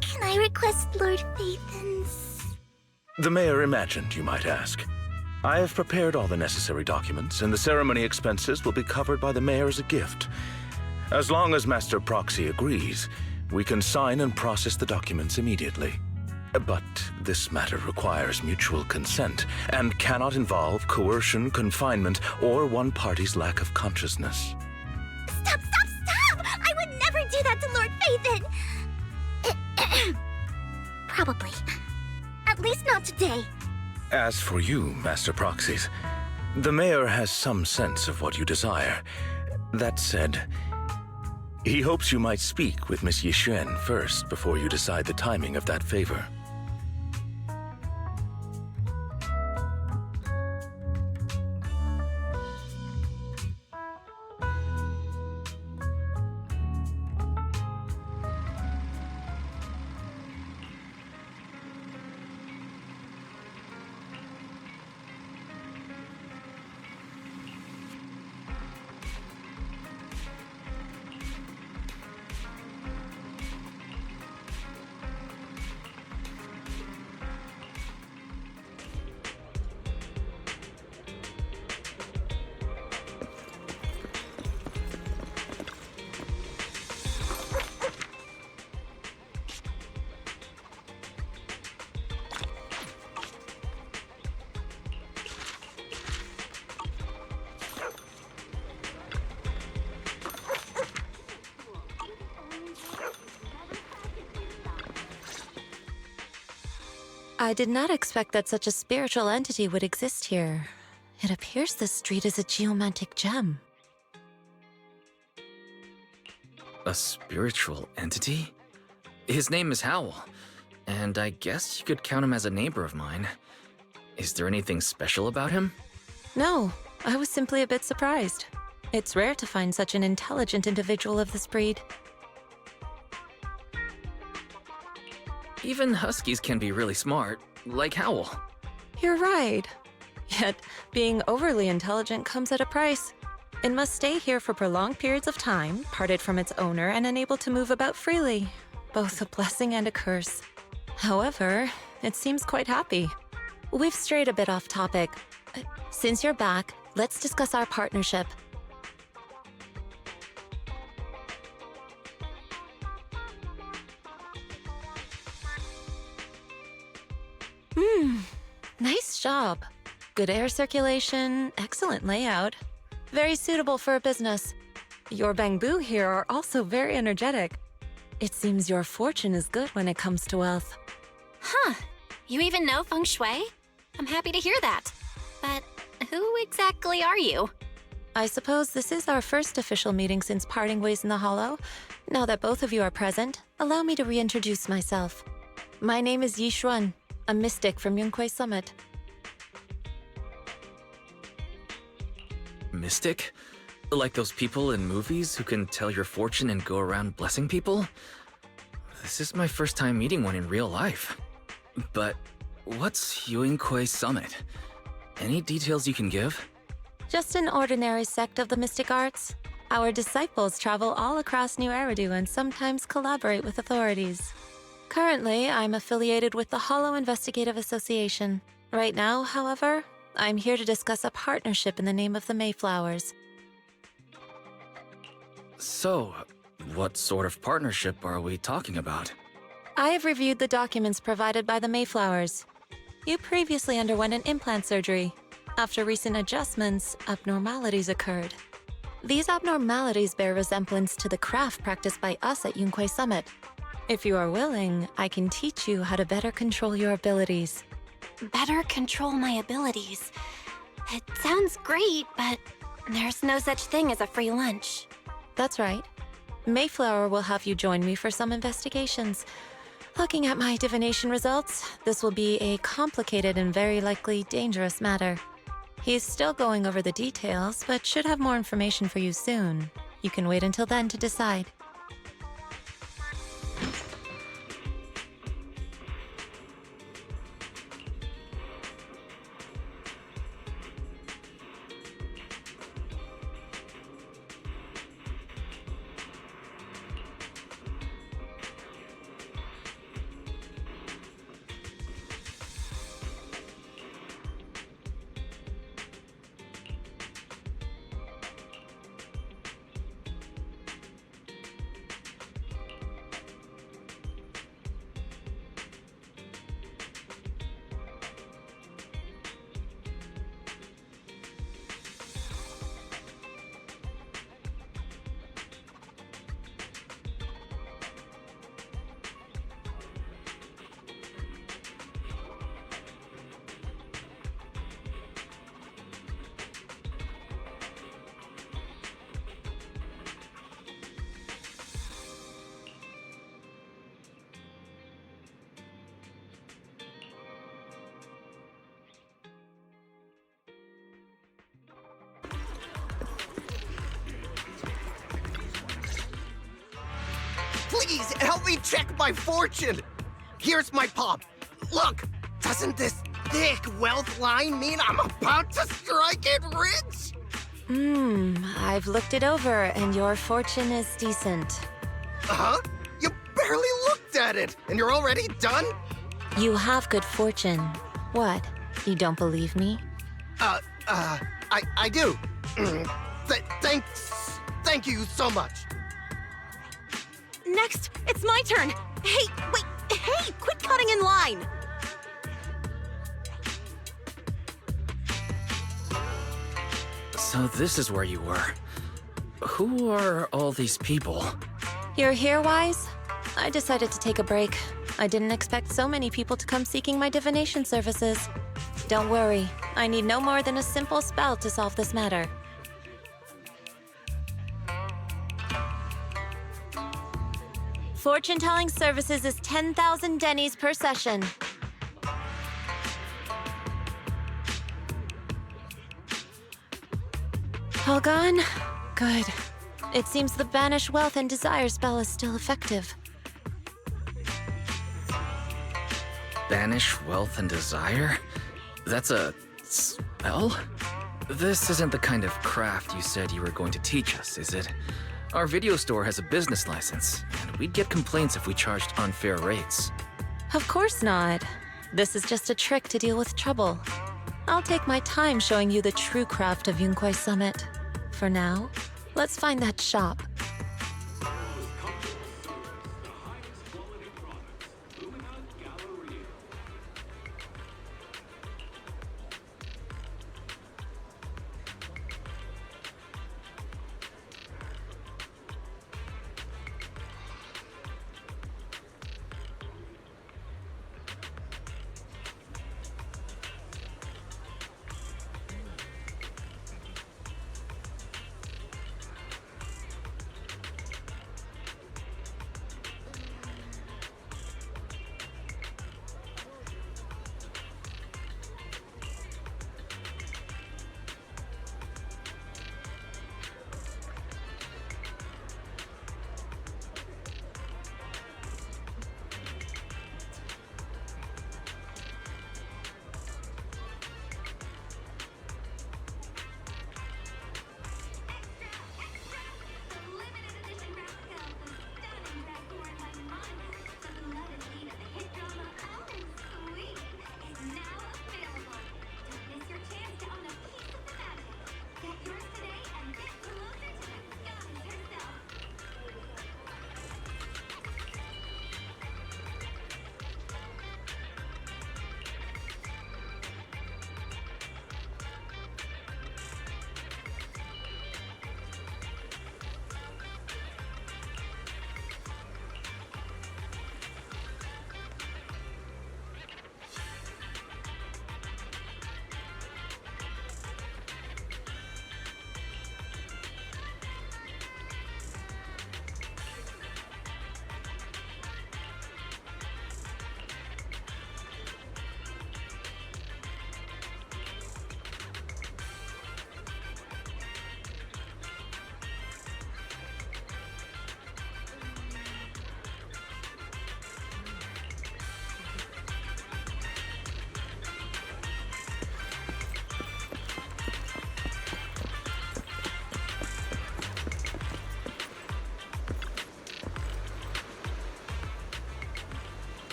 can I request Lord Phaethon's? The mayor imagined, you might ask. I have prepared all the necessary documents, and the ceremony expenses will be covered by the mayor as a gift. As long as Master Proxy agrees, we can sign and process the documents immediately. But this matter requires mutual consent and cannot involve coercion, confinement, or one party's lack of consciousness. Stop! I would never do that to Lord Phaethon! Probably. At least not today. As for you, Master Proxies, the mayor has some sense of what you desire. That said, he hopes you might speak with Miss Yixuan first before you decide the timing of that favor. I did not expect that such a spiritual entity would exist here. It appears this street is a geomantic gem. A spiritual entity? His name is Howl, and I guess you could count him as a neighbor of mine. Is there anything special about him? No, I was simply a bit surprised. It's rare to find such an intelligent individual of this breed. Even huskies can be really smart, like Howl. You're right. Yet, being overly intelligent comes at a price. It must stay here for prolonged periods of time, parted from its owner and unable to move about freely. Both a blessing and a curse. However, it seems quite happy. We've strayed a bit off topic. Since you're back, let's discuss our partnership. Nice job. Good air circulation, excellent layout. Very suitable for a business. Your bamboo here are also very energetic. It seems your fortune is good when it comes to wealth. Huh. You even know feng shui? I'm happy to hear that. But who exactly are you? I suppose this is our first official meeting since parting ways in the Hollow. Now that both of you are present, allow me to reintroduce myself. My name is Yixuan, a mystic from Yunquei Summit. Mystic? Like those people in movies who can tell your fortune and go around blessing people? This is my first time meeting one in real life. But what's Yunquei Summit? Any details you can give? Just an ordinary sect of the mystic arts. Our disciples travel all across New Eridu and sometimes collaborate with authorities. Currently, I'm affiliated with the Hollow Investigative Association. Right now, however, I'm here to discuss a partnership in the name of the Mayflowers. So, what sort of partnership are we talking about? I have reviewed the documents provided by the Mayflowers. You previously underwent an implant surgery. After recent adjustments, abnormalities occurred. These abnormalities bear resemblance to the craft practiced by us at Yunquei Summit. If you are willing, I can teach you how to better control your abilities. Better control my abilities. It sounds great, but there's no such thing as a free lunch. That's right. Mayflower will have you join me for some investigations. Looking at my divination results, this will be a complicated and very likely dangerous matter. He's still going over the details, but should have more information for you soon. You can wait until then to decide. Please, help me check my fortune! Here's my palm. Look, doesn't this thick wealth line mean I'm about to strike it rich? I've looked it over, and your fortune is decent. Huh? You barely looked at it, and you're already done? You have good fortune. What? You don't believe me? I do. Thank you so much. Next, it's my turn. Hey, wait, hey, quit cutting in line. So this is where you were. Who are all these people? You're here, Wise? I decided to take a break. I didn't expect so many people to come seeking my divination services. Don't worry, I need no more than a simple spell to solve this matter. Fortune-telling services is 10,000 dennies per session. All gone? Good. It seems the Banish Wealth and Desire spell is still effective. Banish wealth and desire? That's a spell? This isn't the kind of craft you said you were going to teach us, is it? Our video store has a business license, and we'd get complaints if we charged unfair rates. Of course not. This is just a trick to deal with trouble. I'll take my time showing you the true craft of Yunkwai Summit. For now, let's find that shop.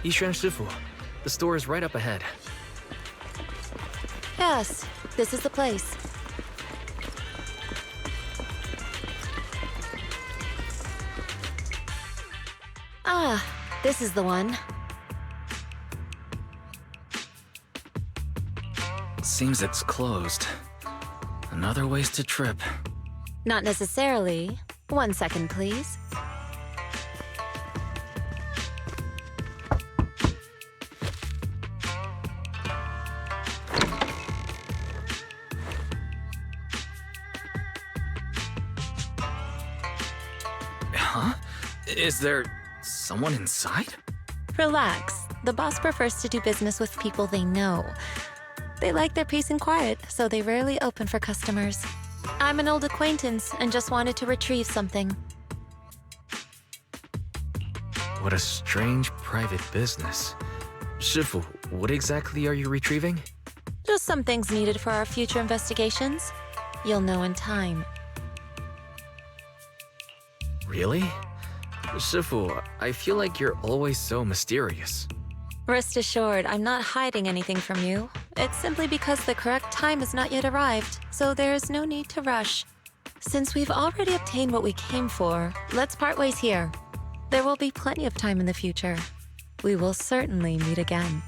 Yishuan Shifu, the store is right up ahead. Yes, this is the place. Ah, this is the one. Seems it's closed. Another wasted trip. Not necessarily. 1 second, please. Huh? Is there someone inside? Relax. The boss prefers to do business with people they know. They like their peace and quiet, so they rarely open for customers. I'm an old acquaintance and just wanted to retrieve something. What a strange private business. Shifu, what exactly are you retrieving? Just some things needed for our future investigations. You'll know in time. Really? Shifu, I feel like you're always so mysterious. Rest assured, I'm not hiding anything from you. It's simply because the correct time has not yet arrived, so there is no need to rush. Since we've already obtained what we came for, let's part ways here. There will be plenty of time in the future. We will certainly meet again.